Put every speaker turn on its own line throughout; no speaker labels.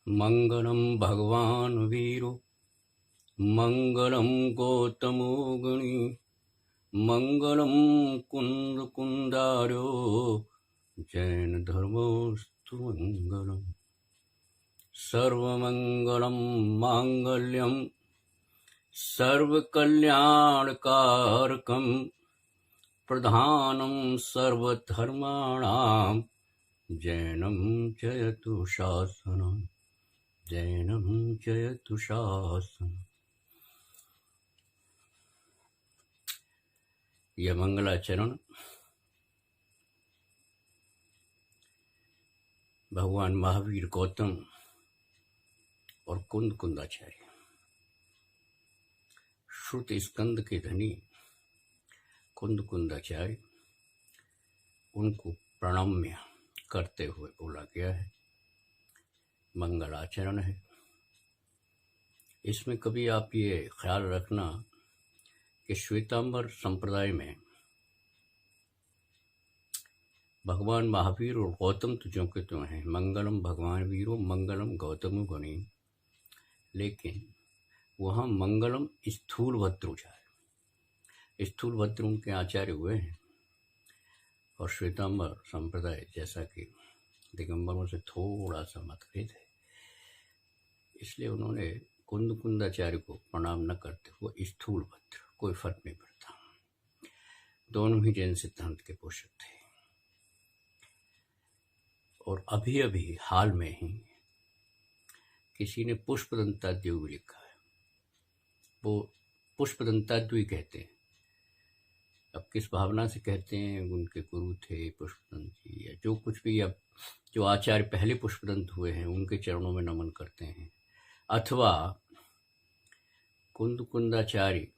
मंगलम भगवान वीरो मंगलम गौतमो गणी मंगलम कुंद कुंदारो जैन धर्मोस्तु मंगलम सर्वमंगलम मांगल्यम सर्वकल्याणकारकम प्रधानम सर्वधर्माणां जैनम जयतु शासनम जैनम जयतु शासनम। यह मंगलाचरण भगवान महावीर गौतम और कुंद कुंदाचार्य श्रुत स्कंद के धनी कुंद कुंदाचार्य उनको प्रणम्य करते हुए बोला गया है। मंगलाचरण है। इसमें कभी आप ये ख्याल रखना कि श्वेतांबर संप्रदाय में भगवान महावीर और गौतम तुझों के तो हैं, मंगलम भगवान वीरो मंगलम गौतम गणी, लेकिन वहाँ मंगलम स्थूल भद्रुजा है। स्थूल भद्र उनके आचार्य हुए हैं और श्वेतांबर संप्रदाय जैसा कि दिगंबरों से थोड़ा सा मतभेद है, इसलिए उन्होंने कुंद कुंदाचार्य को प्रणाम न करते हुए स्थूल भद्र, कोई फर्क नहीं पड़ता, दोनों ही जैन सिद्धांत के पोषक थे। और अभी अभी हाल में ही किसी ने पुष्पदंताद्वय लिखा है, वो पुष्पदंताद्वय कहते हैं। अब किस भावना से कहते हैं, उनके गुरु थे पुष्पदंत जी या जो कुछ भी, अब जो आचार्य पहले पुष्पदंत हुए हैं उनके चरणों में नमन करते हैं, अथवा कुंद कुंदाचार्य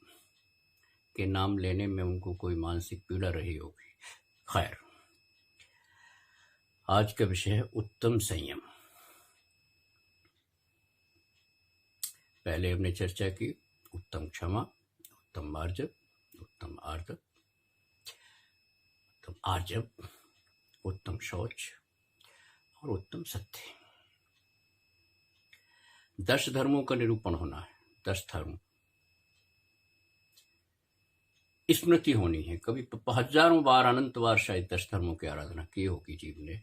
के नाम लेने में उनको कोई मानसिक पीड़ा रही होगी। खैर, आज का विषय है उत्तम संयम। पहले हमने चर्चा की उत्तम क्षमा, उत्तम मार्जव, उत्तम आर्जव, उत्तम आर्जव, उत्तम शौच और उत्तम सत्य। 10 धर्मों का निरूपण होना है। 10 धर्म स्मृति होनी है। कभी हजारों बार, अनंत बार शायद 10 धर्मों की आराधना की होगी जीव ने,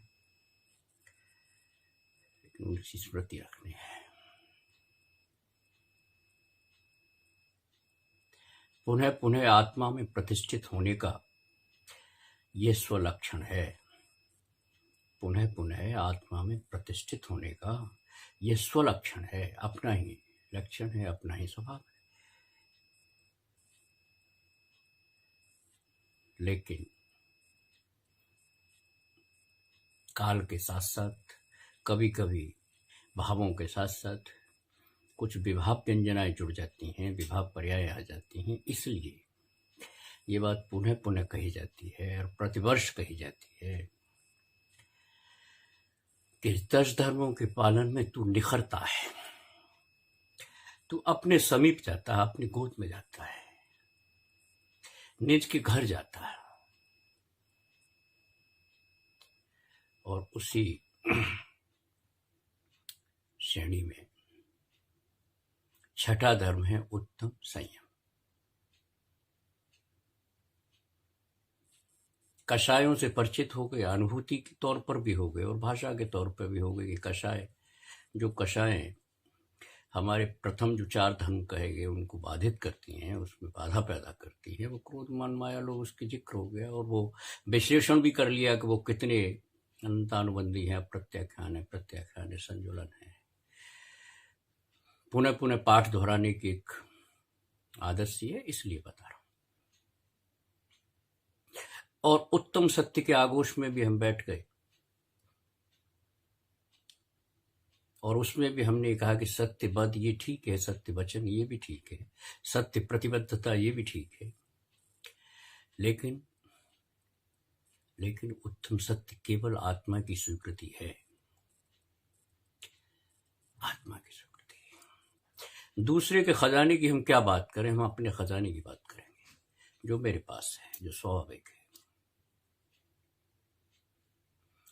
लेकिन उनकी स्मृति रखनी है। पुनः पुनः आत्मा में प्रतिष्ठित होने का यह स्वलक्षण है। पुनः पुनः आत्मा में प्रतिष्ठित होने का यह स्वलक्षण है, अपना ही लक्षण है, अपना ही स्वभाव है। लेकिन काल के साथ साथ, कभी कभी भावों के साथ साथ कुछ विभाव व्यंजनाएं जुड़ जाती हैं, विभाव पर्याय आ जाती हैं, इसलिए ये बात पुनः पुनः कही जाती है और प्रतिवर्ष कही जाती है कि 10 धर्मों के पालन में तू निखरता है, तू अपने समीप जाता है, अपनी गोद में जाता है, निज के घर जाता है। और उसी श्रेणी में 6ठा धर्म है उत्तम संयम। कषायों से परिचित हो गए, अनुभूति के तौर पर भी हो गए और भाषा के तौर पर भी हो गए कि कषाय, जो कषायें हमारे प्रथम जो 4 धर्म कहे गए उनको बाधित करती हैं, उसमें बाधा पैदा करती है, वो क्रोध मान माया लोग, उसकी जिक्र हो गया और वो विश्लेषण भी कर लिया कि वो कितने अनंतानुबंधी है, प्रत्याख्यान है, संजुलन है। पुनः पुनः पाठ दोहराने की एक आदत सी है, इसलिए बता रहा हूं। और उत्तम सत्य के आगोश में भी हम बैठ गए और उसमें भी हमने कहा कि सत्यबद्ध ये ठीक है, सत्य वचन ये भी ठीक है, सत्य प्रतिबद्धता ये भी ठीक है, लेकिन उत्तम सत्य केवल आत्मा की स्वीकृति है, आत्मा की स्वीकृति है। दूसरे के खजाने की हम क्या बात करें, हम अपने खजाने की बात करेंगे जो मेरे पास है, जो स्वाभाविक है।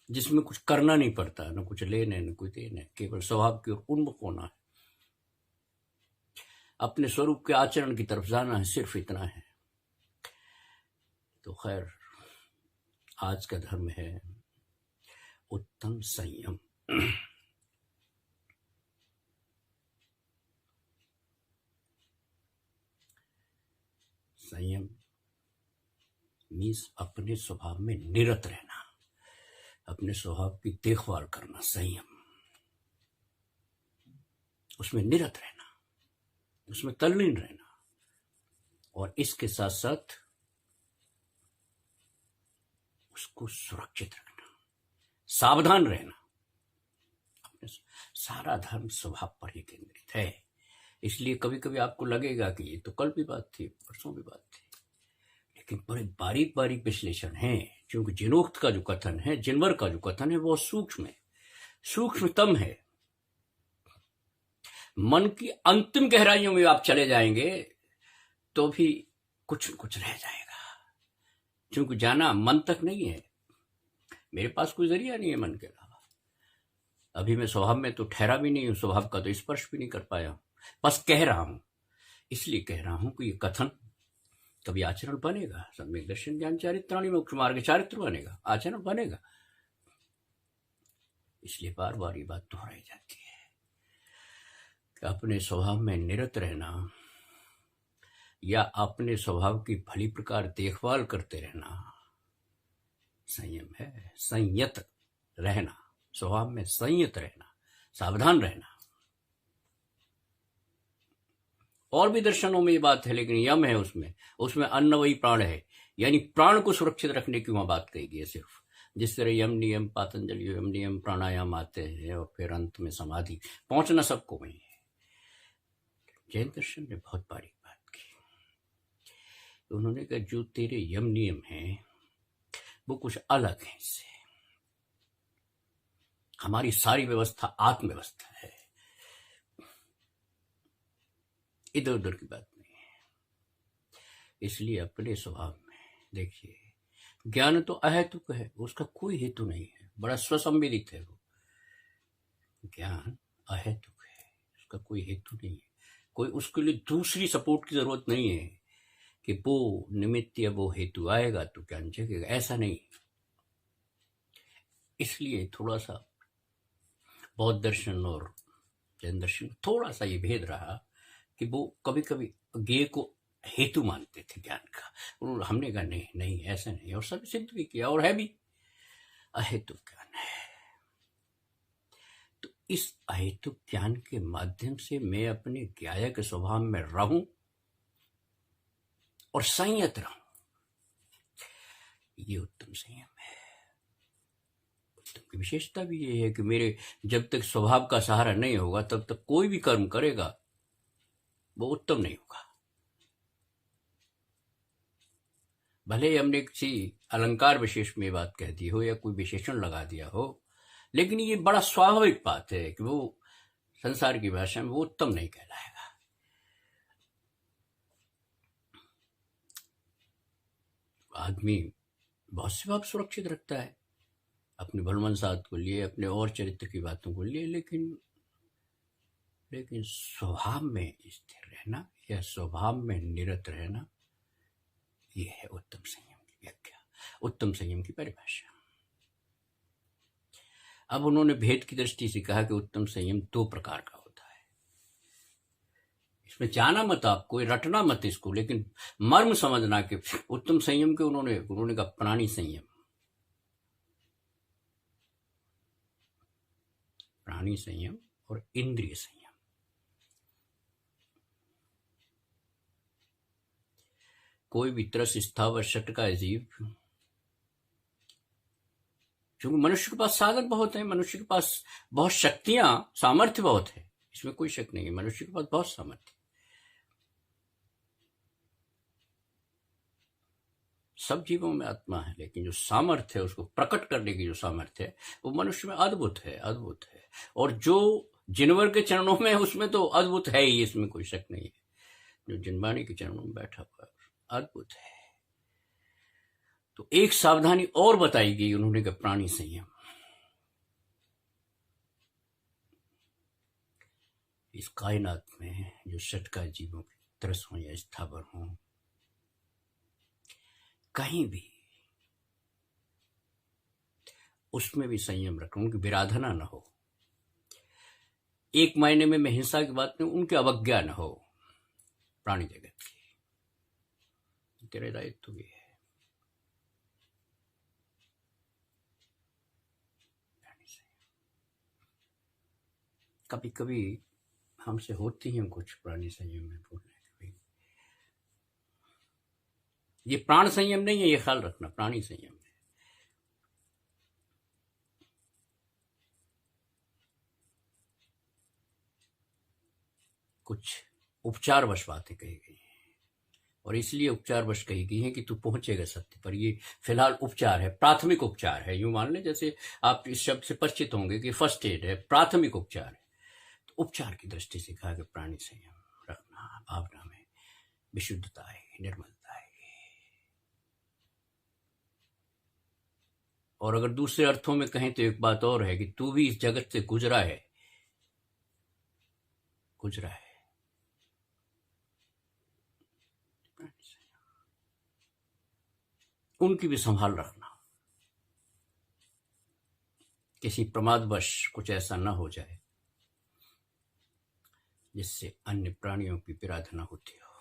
जिसमें कुछ करना नहीं पड़ता, न कुछ लेने न कुछ देने, केवल स्वभाव की ओर उन्मुख होना है, अपने स्वरूप के आचरण की तरफ जाना है, सिर्फ इतना है। तो खैर, आज का धर्म है उत्तम संयम। संयम मीन्स अपने स्वभाव में निरत रहना, अपने स्वभाव की देखभाल करना, संयम, उसमें निरत रहना, उसमें तल्लीन रहना, और इसके साथ साथ उसको सुरक्षित रखना, सावधान रहना। अपने सारा धर्म स्वभाव पर ही केंद्रित है। इसलिए कभी कभी आपको लगेगा कि ये तो कल भी बात थी, परसों भी बात थी, लेकिन बड़े बारीक बारीक विश्लेषण है, क्योंकि जिनोक्त का जो कथन है, जिनवर का जो कथन है, वो सूक्ष्म है, सूक्ष्मतम है। मन की अंतिम गहराइयों में आप चले जाएंगे तो भी कुछ न कुछ रह जाएगा, क्योंकि जाना मन तक नहीं है। मेरे पास कोई जरिया नहीं है मन के अलावा। अभी मैं स्वभाव में तो ठहरा भी नहीं हूं, स्वभाव का तो स्पर्श भी नहीं कर पाया, बस कह रहा हूं। इसलिए कह रहा हूं कि ये कथन कभी आचरण बनेगा। सम्यक दर्शन ज्ञान चारित्राणि मोक्ष मार्ग चारित्र बनेगा, आचरण बनेगा। इसलिए बार बार ये बात दोहराई जाती है कि अपने स्वभाव में निरत रहना या अपने स्वभाव की भली प्रकार देखभाल करते रहना संयम है। संयत रहना, स्वभाव में संयत रहना, सावधान रहना। और भी दर्शनों में ये बात है, लेकिन यम है उसमें अन्न वही प्राण है, यानी प्राण को सुरक्षित रखने की वहां बात कही गई है सिर्फ। जिस तरह यम नियम, पातंजलि यम नियम, प्राणायाम आते हैं और फिर अंत में समाधि, पहुंचना सबको वही है। जैन दर्शन ने बहुत बारीक बात की। उन्होंने कहा जो तेरे यम नियम है वो कुछ अलग है इससे। हमारी सारी व्यवस्था आत्म व्यवस्था है, इधर उधर की बात नहीं है। इसलिए अपने स्वभाव में देखिए, ज्ञान तो अहेतुक है, उसका कोई हेतु नहीं है, बड़ा स्वसंवेदित है वो। ज्ञान अहेतुक है, उसका कोई हेतु नहीं है, कोई उसके लिए दूसरी सपोर्ट की जरूरत नहीं है कि वो निमित्त या वो हेतु आएगा तो ज्ञान जगेगा, ऐसा नहीं। इसलिए थोड़ा सा बौद्ध दर्शन और जैन दर्शन थोड़ा सा ये भेद रहा कि वो कभी कभी ज्ञेय को हेतु मानते थे ज्ञान का। हमने कहा नहीं नहीं, ऐसा नहीं, और सब सिद्ध भी किया और है भी, अहेतुक ज्ञान है। तो इस अहेतुक ज्ञान के माध्यम से मैं अपने ज्ञाय के स्वभाव में रहूं और संयत रहूं, ये उत्तम संयम है। उत्तम की विशेषता भी ये है कि मेरे जब तक स्वभाव का सहारा नहीं होगा तब तक कोई भी कर्म करेगा वो उत्तम नहीं होगा। भले ही हमने किसी अलंकार विशेष में बात कह दी हो या कोई विशेषण लगा दिया हो, लेकिन ये बड़ा स्वाभाविक बात है कि वो संसार की भाषा में वो उत्तम नहीं कहलाएगा। आदमी बहुत सी बात सुरक्षित रखता है अपने भलमनसाहत को लिए, अपने और चरित्र की बातों को लिए, लेकिन स्वभाव में स्थिर रहना या स्वभाव में निरत रहना, यह है उत्तम संयम की व्याख्या, उत्तम संयम की परिभाषा। अब उन्होंने भेद की दृष्टि से कहा कि उत्तम संयम 2 प्रकार का होता है। इसमें जाना मत, आपको रटना मत इसको, लेकिन मर्म समझना कि उत्तम संयम के उन्होंने कहा प्राणी संयम, प्राणी संयम और इंद्रिय संयम। कोई भी त्रस स्थावर शट का जीव, क्योंकि मनुष्य के पास साधन बहुत है, मनुष्य के पास बहुत शक्तियां, सामर्थ्य बहुत है, इसमें कोई शक नहीं है, मनुष्य के पास बहुत सामर्थ्य। सब जीवों में आत्मा है, लेकिन जो सामर्थ्य है उसको प्रकट करने की जो सामर्थ्य है वो मनुष्य में अद्भुत है, अद्भुत है। और जो जिनवर के चरणों में है उसमें तो अद्भुत है ही, इसमें कोई शक नहीं है। जो जिनवाणी के चरणों में बैठा हुआ है अद्भुत है। तो एक सावधानी और बताई गई, उन्होंने कहा प्राणी संयम। इस कायनात में जो षटका जीवों की तरस हों या स्थावर हों, कहीं भी उसमें भी संयम रखना, उनकी विराधना न हो। एक मायने में मैं हिंसा की बात नहीं, उनकी अवज्ञा न हो प्राणी जगत की। तेरे दायित्व भी है। कभी कभी हमसे होती हैं कुछ प्राणी संयम में बोलने की, ये प्राण संयम नहीं है, ये ख्याल रखना, प्राणी संयम है। कुछ उपचारवश बातें कही गई हैं, और इसलिए उपचारवश कही गई हैं कि तू पहुंचेगा सत्य पर। ये फिलहाल उपचार है, प्राथमिक उपचार है। यूं मान लें जैसे आप इस शब्द से परिचित होंगे कि फर्स्ट एड है, प्राथमिक उपचार है। तो उपचार की दृष्टि से कहा कि प्राणी संयम रखना, भावना में विशुद्धता आएगी, निर्मलता आएगी। और अगर दूसरे अर्थों में कहें तो एक बात और है कि तू भी इस जगत से गुजरा है, उनकी भी संभाल रखना, किसी प्रमादवश कुछ ऐसा न हो जाए जिससे अन्य प्राणियों की विराधना होती हो।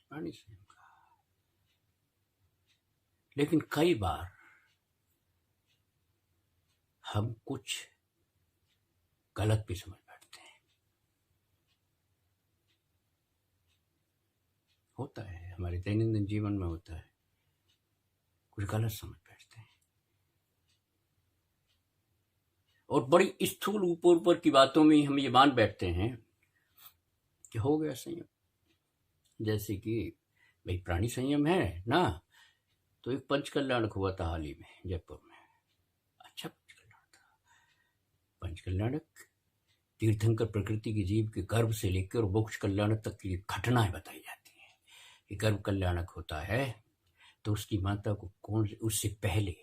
प्राणी संयम का। लेकिन कई बार हम कुछ गलत भी समझ बैठते हैं। होता है, हमारे दैनंदिन जीवन में होता है, कुछ गलत समझ बैठते हैं और बड़ी स्थूल ऊपर ऊपर की बातों में हम ये मान बैठते हैं कि हो गया संयम। जैसे कि भाई प्राणी संयम है ना, तो एक पंचकल्याणक हुआ था हाल ही में जयपुर में। अच्छा पंचकल्याण था। पंचकल्याणक तीर्थंकर प्रकृति की जीव के गर्भ से लेकर मोक्ष कल्याणक तक की घटनाएं बताई जाती हैं कि गर्भ कल्याणक होता है तो उसकी माता को कौन, उससे पहले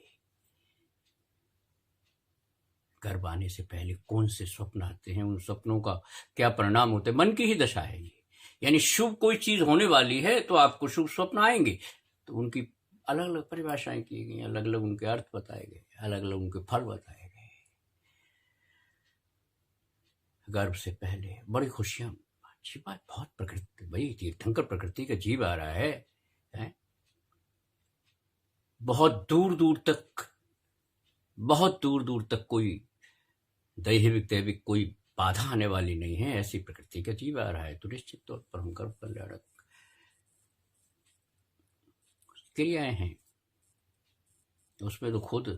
गर्भ आने से पहले कौन से स्वप्न आते हैं, उन स्वप्नों का क्या परिणाम होते हैं। मन की ही दशा है ये, यानी शुभ कोई चीज होने वाली है तो आपको शुभ स्वप्न आएंगे। तो उनकी अलग अलग परिभाषाएं की गई, अलग अलग उनके अर्थ बताए गए, अलग अलग उनके फल बताए गए। गर्भ से पहले बड़ी खुशियां, अच्छी बात, बहुत प्रकृति, भाई तीर्थंकर प्रकृति का जीव आ रहा है? बहुत दूर दूर तक कोई दैविक कोई बाधा आने वाली नहीं है, ऐसी प्रकृति का जीव आ रहा है, तो निश्चित तौर पर हम गर्भ कल्याणक क्रियाएं हैं। उसमें तो खुद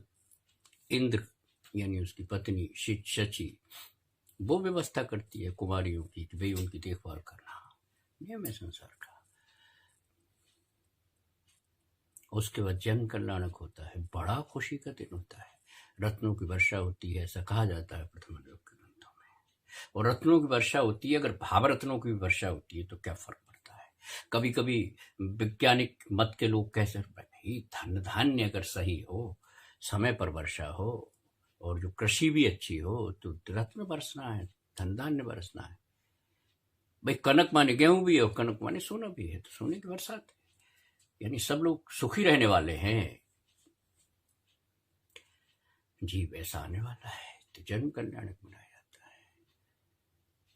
इंद्र यानी उसकी पत्नी शची वो व्यवस्था करती है कुमारियों की कि भाई उनकी देखभाल करना, नियम है संसार का। उसके बाद जन्म कल्याणक होता है, बड़ा खुशी का दिन होता है, रत्नों की वर्षा होती है, ऐसा कहा जाता है प्रथम लोक के ग्रंथों में। और रत्नों की वर्षा होती है, अगर भाव रत्नों की वर्षा होती है तो क्या फर्क पड़ता है। कभी कभी वैज्ञानिक मत के लोग कह सकते हैं धन धान्य अगर सही हो, समय पर वर्षा हो और जो कृषि भी अच्छी हो तो रत्न बरसना है, धन धान्य बरसना है। भाई कनक माने गेहूं भी है और कनक माने सोना भी है, तो सोने की बरसात है, यानी सब लोग सुखी रहने वाले हैं। जीव ऐसा आने वाला है तो जन्म कल्याणक बनाया जाता है।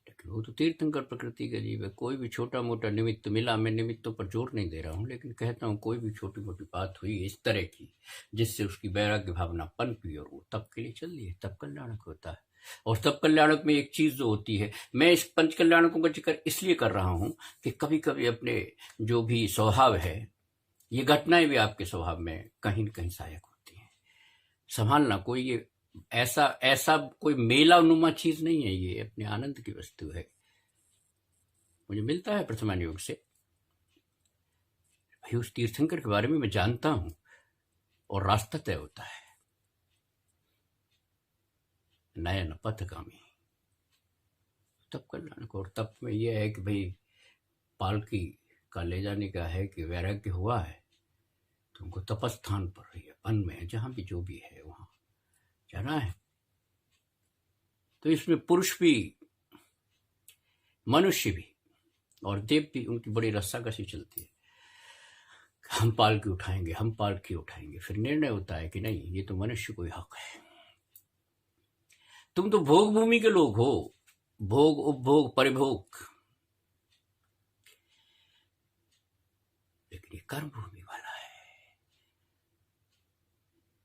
लेकिन वो तो तीर्थंकर प्रकृति का जीव है। कोई भी छोटा मोटा निमित्त मिला, मैं निमित्तों पर जोर नहीं दे रहा हूं, लेकिन कहता हूं कोई भी छोटी मोटी बात हुई इस तरह की जिससे उसकी वैराग्य भावना पनपी और वो तब के लिए चल रही है, तब कल्याणक होता है। और तब कल्याणक में एक चीज जो होती है, मैं इस पंच कल्याणकों का जिक्र इसलिए कर रहा हूं कि कभी कभी अपने जो भी स्वभाव है, ये घटनाएं भी आपके स्वभाव में कहीं न कहीं सहायक होती हैं। संभालना, कोई ये ऐसा कोई मेला नुमा चीज नहीं है, ये अपने आनंद की वस्तु है। मुझे मिलता है प्रथमान योग से, भाई उस तीर्थंकर के बारे में मैं जानता हूं और रास्ता तय होता है, नयन पथगामी, तब कल्याणक। और तब में यह है कि भाई पालकी का ले जाने का है कि वैराग्य हुआ है तो उनको तपस्थान पर, वन में, जहां भी जो भी है वहां जाना है, तो इसमें पुरुष भी, मनुष्य भी और देव भी, उनकी बड़ी रस्साकशी चलती है। हम पालकी उठाएंगे, हम पालकी उठाएंगे। फिर निर्णय होता है कि नहीं, ये तो मनुष्य को ही हक है। तुम तो भोग भूमि के लोग हो, भोग उपभोग परिभोग, लेकिन ये कर्म भूमि वाला है।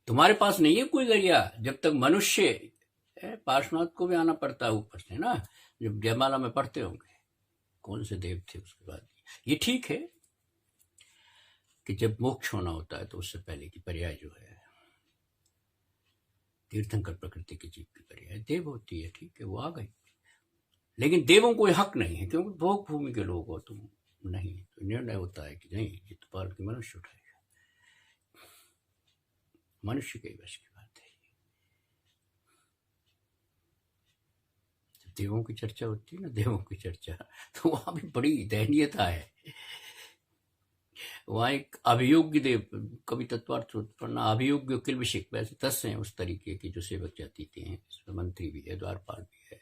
तुम्हारे पास नहीं है कोई जरिया। जब तक मनुष्य, पार्श्वनाथ को भी आना पड़ता है ऊपर से ना, जब जयमाला में पढ़ते होंगे कौन से देव थे उसके बाद। ये ठीक है कि जब मोक्ष होना होता है तो उससे पहले की पर्याय जो है तीर्थंकर प्रकृति की जीव की पर्याय देव होती है, ठीक है, वो आ गई। लेकिन देवों को हक नहीं है, क्योंकि भोग भूमि के लोग हो तुम। नहीं, तो निर्णय होता है कि नहीं, ये तो पालकी मनुष्य उठाएगा। मनुष्य के वश की बात है। जब देवों की चर्चा होती है ना, देवों की चर्चा, तो वहां भी बड़ी दयनीयता है। वहां एक अभियोग्य देव, कभी तत्वार्थ उत्पन्न अभियोग्य किलविषिक, वैसे 10 हैं उस तरीके की जो सेवक जाति के हैं। इसमें मंत्री भी है, द्वारपाल भी है।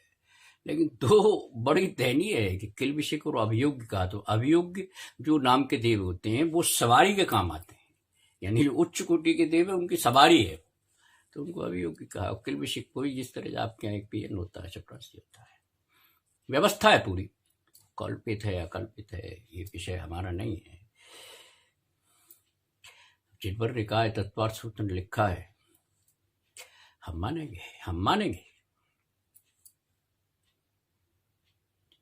लेकिन दो बड़ी दयनीय है कि किलविषिक और अभियोग्य कहा। तो अभियोग्य जो नाम के देव होते हैं वो सवारी के काम आते हैं, यानी जो उच्च कोटि के देव है उनकी सवारी है, तो उनको अभियोग्य कहा। किलविषिक कोई, जिस तरह आपके यहाँ एक पीएन होता है, चपरासी होता है, व्यवस्था है पूरी। कल्पित है अकल्पित है ये विषय हमारा नहीं है। जिन पर निकाय तत्वार्थ सूत्र ने लिखा है हम मानेंगे, हम मानेंगे।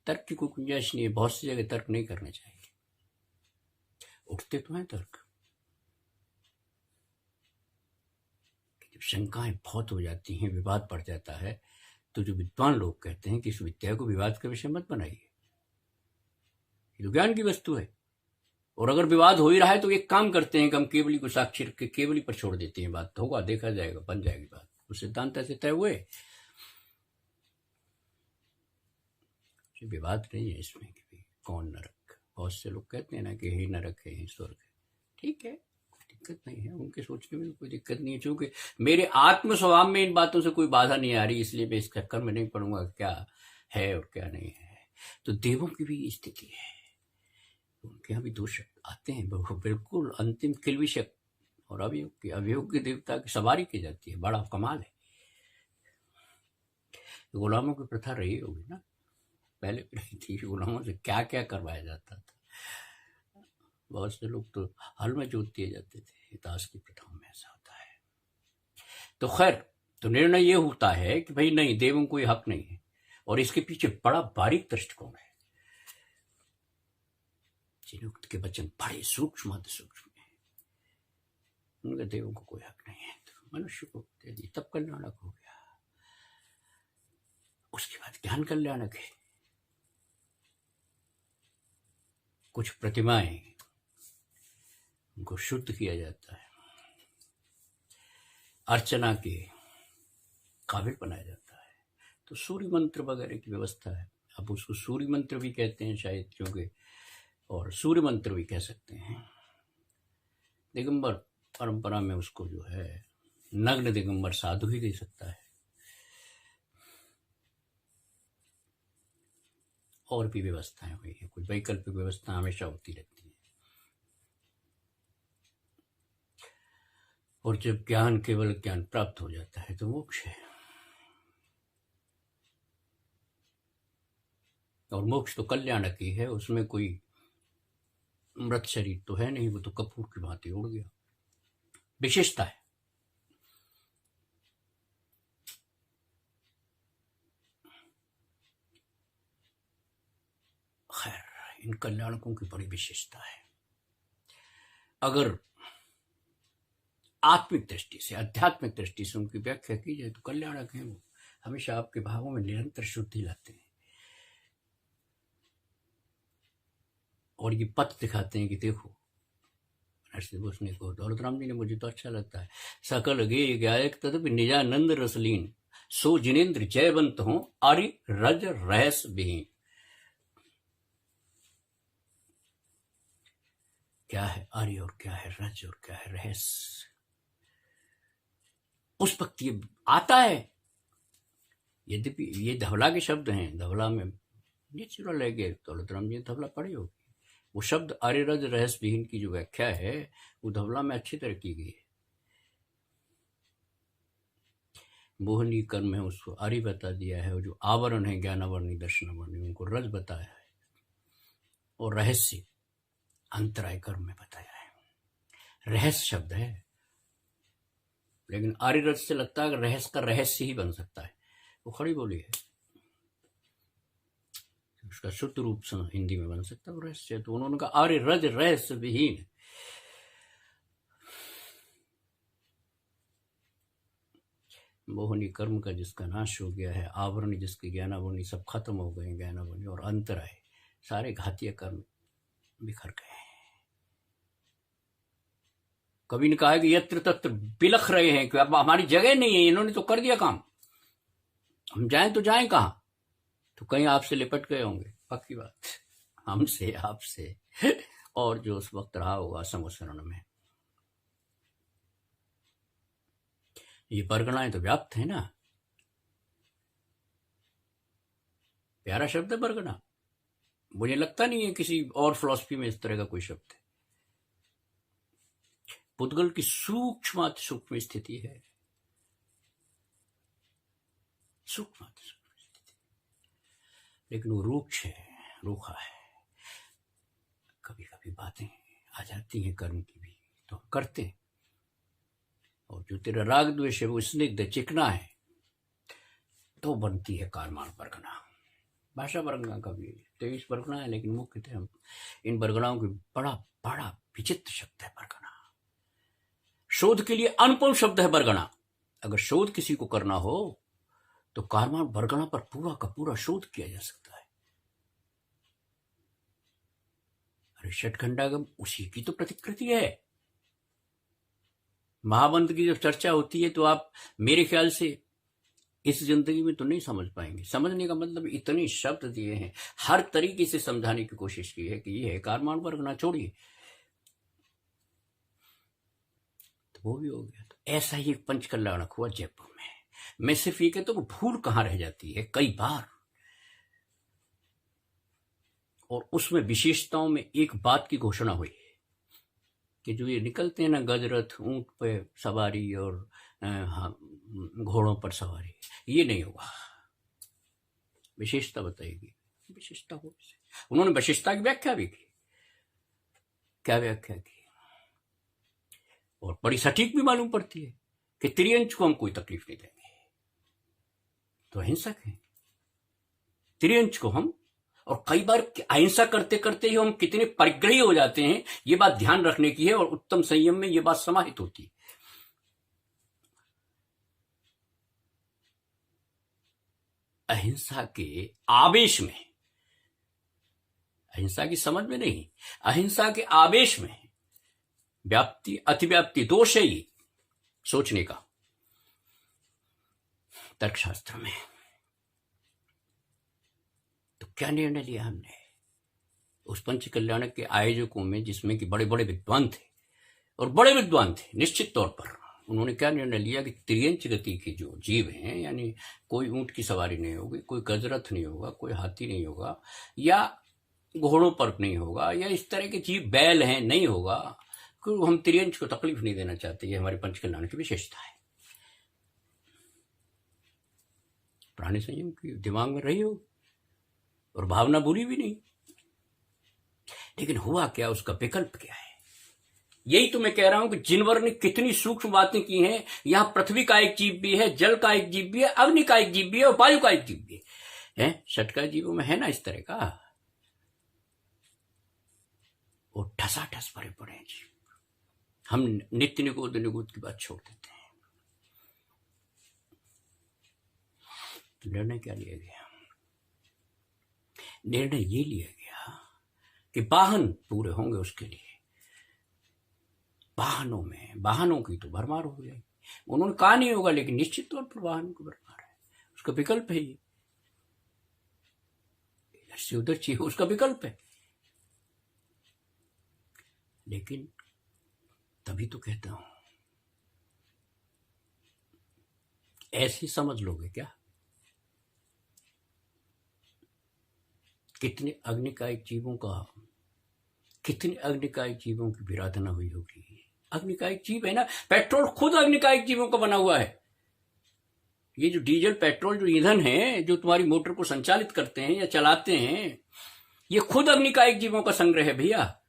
तर्क की कोई गुंजाइश नहीं है। बहुत सी जगह तर्क नहीं करने चाहिए, उठते तो हैं तर्क। जब शंकाएं बहुत हो जाती हैं, विवाद बढ़ जाता है, तो जो विद्वान लोग कहते हैं कि इस विद्या को विवाद का विषय मत बनाइए, ये तो ज्ञान की वस्तु है। और अगर विवाद हो ही रहा है तो एक काम करते हैं कि हम केवली को साक्षी रख के केवली पर छोड़ देते हैं। बात होगा, देखा जाएगा, बन जाएगी बात। वो सिद्धांत ऐसे तय हुए। विवाद नहीं है इसमें कि कौन नरक। बहुत से लोग कहते हैं ना कि हे नरक है, हे स्वर्ग है। ठीक है, कोई दिक्कत नहीं है, उनके सोचने में कोई दिक्कत नहीं है। चूंकि मेरे आत्म स्वभाव में इन बातों से कोई बाधा नहीं आ रही, इसलिए मैं इस चक्कर में नहीं पड़ूंगा क्या है और क्या नहीं है। तो देवों की भी स्थिति है, उनके यहाँ भी दो शब्द आते हैं, बिल्कुल अंतिम किलविषक और अभियोग्य देवता की सवारी की जाती है। बड़ा कमाल है। गुलामों की प्रथा रही होगी ना, पहले भी रही थी। गुलामों से क्या क्या करवाया जाता था। बहुत से लोग तो हल में जोत दिए जाते थे। दास की प्रथाओं में ऐसा होता है। तो खैर, तो निर्णय ये होता है कि भाई नहीं, देवों को ये हक नहीं है। और इसके पीछे बड़ा बारीक दृष्टिकोण है। चिनुक्त के वचन बड़े सूक्ष्म सूक्ष्म है। उनके देवों को कोई हक नहीं है, तो मनुष्य को दे दी, तब कल्याणक हो गया। उसके बाद ज्ञान कल्याणक है। कुछ प्रतिमाएं, उनको शुद्ध किया जाता है, अर्चना के काबिल बनाया जाता है। तो सूर्य मंत्र वगैरह की व्यवस्था है। अब उसको सूर्य मंत्र भी कहते हैं शायद, क्योंकि, और सूर्य मंत्र भी कह सकते हैं। दिगंबर परंपरा में उसको जो है नग्न दिगंबर साधु ही दे सकता है। और भी व्यवस्थाएं हुई हैं, कुछ वैकल्पिक व्यवस्था हमेशा होती रहती है। और जब ज्ञान, केवल ज्ञान प्राप्त हो जाता है तो मोक्ष है। और मोक्ष तो कल्याणक ही है, उसमें कोई मृत शरीर तो है नहीं, वो तो कपूर की भांति उड़ गया। विशेषता है। खैर, इन कल्याणकों की बड़ी विशेषता है। अगर आत्मिक दृष्टि से, आध्यात्मिक दृष्टि से उनकी व्याख्या की जाए तो कल्याणक है। वो हमेशा आपके भावों में निरंतर शुद्धि लाते हैं। और ये पथ दिखाते हैं कि देखो, नरसिंह बोस ने कहा, दौलतराम जी ने, मुझे तो अच्छा लगता है, सकल गे गायक तदपि निजानंद रसलीन, सो जिनेन्द्र जयवंत हो आर्य रज रहस विहीन। क्या है आर्य और क्या है रज और क्या है रहस्य, उस वक्त ये आता है यद्यपि ये धवला के शब्द हैं, धवला में नेचुरल है कि दौलतराम जी ने धवला पढ़ी होगी। वो शब्द आर्यरज रहस्य विहीन की जो व्याख्या है वो धवला में अच्छी तरह की गई है। मोहनी कर्म है उसको आर्य बता दिया है, और जो आवरण है ज्ञानावरणी दर्शनावरणी उनको रज बताया है, और रहस्य अंतराय कर्म में बताया है। रहस्य शब्द है, लेकिन आर्यरज से लगता है कि रहस्य का रहस्य ही बन सकता है, वो खड़ी बोली है, उसका शुद्ध रूप से हिंदी में बन सकता है रहस्य। तो उन्होंने कहा आर्य रज रहस्य विहीन। मोहनी कर्म का जिसका नाश हो गया है, आवरण जिसके ज्ञानावरणी सब खत्म हो गए, ज्ञानावरणी और अंतराय सारे घातीय कर्म बिखर गए। कभी ने कहा कि यत्र तत्र बिलख रहे हैं कि अब हमारी जगह नहीं है, इन्होंने तो कर दिया काम, हम जाएं तो जाएं कहां, तो कहीं आपसे लिपट गए होंगे, पक्की बात, हमसे आपसे और जो उस वक्त रहा होगा समशरण में। ये परगणाएं तो व्याप्त है ना, प्यारा शब्द है परगना, मुझे लगता नहीं है किसी और फिलॉसफी में इस तरह का कोई शब्द है। पुद्गल की सूक्ष्म स्थिति है, सूक्ष्म स्थिति, लेकिन वो रूक्ष है, रूखा है। कभी कभी बातें आ जाती हैं कर्म की भी, तो हम करते हैं, और जो तेरा राग द्वेष है वो स्निग्ध चिकना है, तो बनती है कारमान परगना। भाषा परगना का भी 23 परगना है, लेकिन मुख्यतः हम इन परगनाओं की बड़ा बड़ा विचित्र शब्द है परगना। शोध के लिए अनुपम शब्द है परगना। अगर शोध किसी को करना हो तो कारमान परगना पर पूरा का पूरा शोध किया जा सकता है। अरे षटखंडागम उसी की तो प्रतिकृति है। महाबंध की जब चर्चा होती है तो आप मेरे ख्याल से इस जिंदगी में तो नहीं समझ पाएंगे। समझने का मतलब इतने शब्द दिए हैं, हर तरीके से समझाने की कोशिश की है कि ये है कारमान परगना, छोड़िए, तो वो भी हो गया। तो ऐसा ही एक पंच कल्याणक हुआ जयपुर में। मैं सिर्फ ये कहता हूँ भूल कहाँ रह जाती है कई बार, और उसमें विशेषताओं में एक बात की घोषणा हुई कि जो ये निकलते हैं ना गजरथ, ऊंट पे सवारी और घोड़ों पर सवारी, ये नहीं होगा। विशेषता बताएगी, विशेषता हो। उन्होंने विशेषता की व्याख्या भी की। क्या व्याख्या की, और बड़ी सटीक भी मालूम पड़ती है कि त्रियंच को हम कोई तकलीफ नहीं देंगे, तो अहिंसक है त्रियंच को हम। और कई बार अहिंसा करते करते ही हम कितने परिग्रही हो जाते हैं, ये बात ध्यान रखने की है, और उत्तम संयम में ये बात समाहित होती है। अहिंसा के आवेश में, अहिंसा की समझ में नहीं, अहिंसा के आवेश में व्याप्ति अतिव्याप्ति दोष है ये सोचने का तर्कशास्त्र में। तो क्या निर्णय लिया हमने उस पंच कल्याणक के आयोजकों में, जिसमें कि बड़े बड़े विद्वान थे, और बड़े विद्वान थे निश्चित तौर पर, उन्होंने क्या निर्णय लिया कि त्रियंच गति के जो जीव हैं, यानी कोई ऊंट की सवारी नहीं होगी, कोई गजरथ नहीं होगा, कोई हाथी नहीं होगा, या घोड़ों पर नहीं होगा, या इस तरह के जीव बैल हैं नहीं होगा, क्योंकि हम त्रियंच को तकलीफ नहीं देना चाहते। ये हमारे पंच कल्याण की विशेषता है। प्राणी संयम की दिमाग में रही हो और भावना बुरी भी नहीं, लेकिन हुआ क्या, उसका विकल्प क्या है? यही तो मैं कह रहा हूं कि जिनवर ने कितनी सूक्ष्म बातें की हैं। यहां पृथ्वी का एक जीव भी है, जल का एक जीव भी है, अग्नि का एक जीव भी है, और वायु का एक जीव भी है। षटका जीवों में है ना इस तरह का, वो ठसाठस भरे पड़े हैं जीव। हम नित्य निगोद निगोद की बात छोड़ देते हैं। निर्णय क्या लिया गया? निर्णय ये लिया गया कि वाहन पूरे होंगे उसके लिए। वाहनों में, वाहनों की तो भरमार हो जाएगी। उन्होंने कहा नहीं होगा, लेकिन निश्चित तौर पर वाहन को भरमार है, उसका विकल्प है। ये इधर से उधर चाहिए, उसका विकल्प है। लेकिन तभी तो कहता हूं, ऐसी समझ लोगे क्या कितने अग्निकायिक जीवों की विराधना हुई होगी। अग्निकायिक जीव है ना, पेट्रोल खुद अग्निकायिक जीवों का बना हुआ है। ये जो डीजल पेट्रोल जो ईंधन है, जो तुम्हारी मोटर को संचालित करते हैं या चलाते हैं, ये खुद अग्निकायिक जीवों का संग्रह है भैया।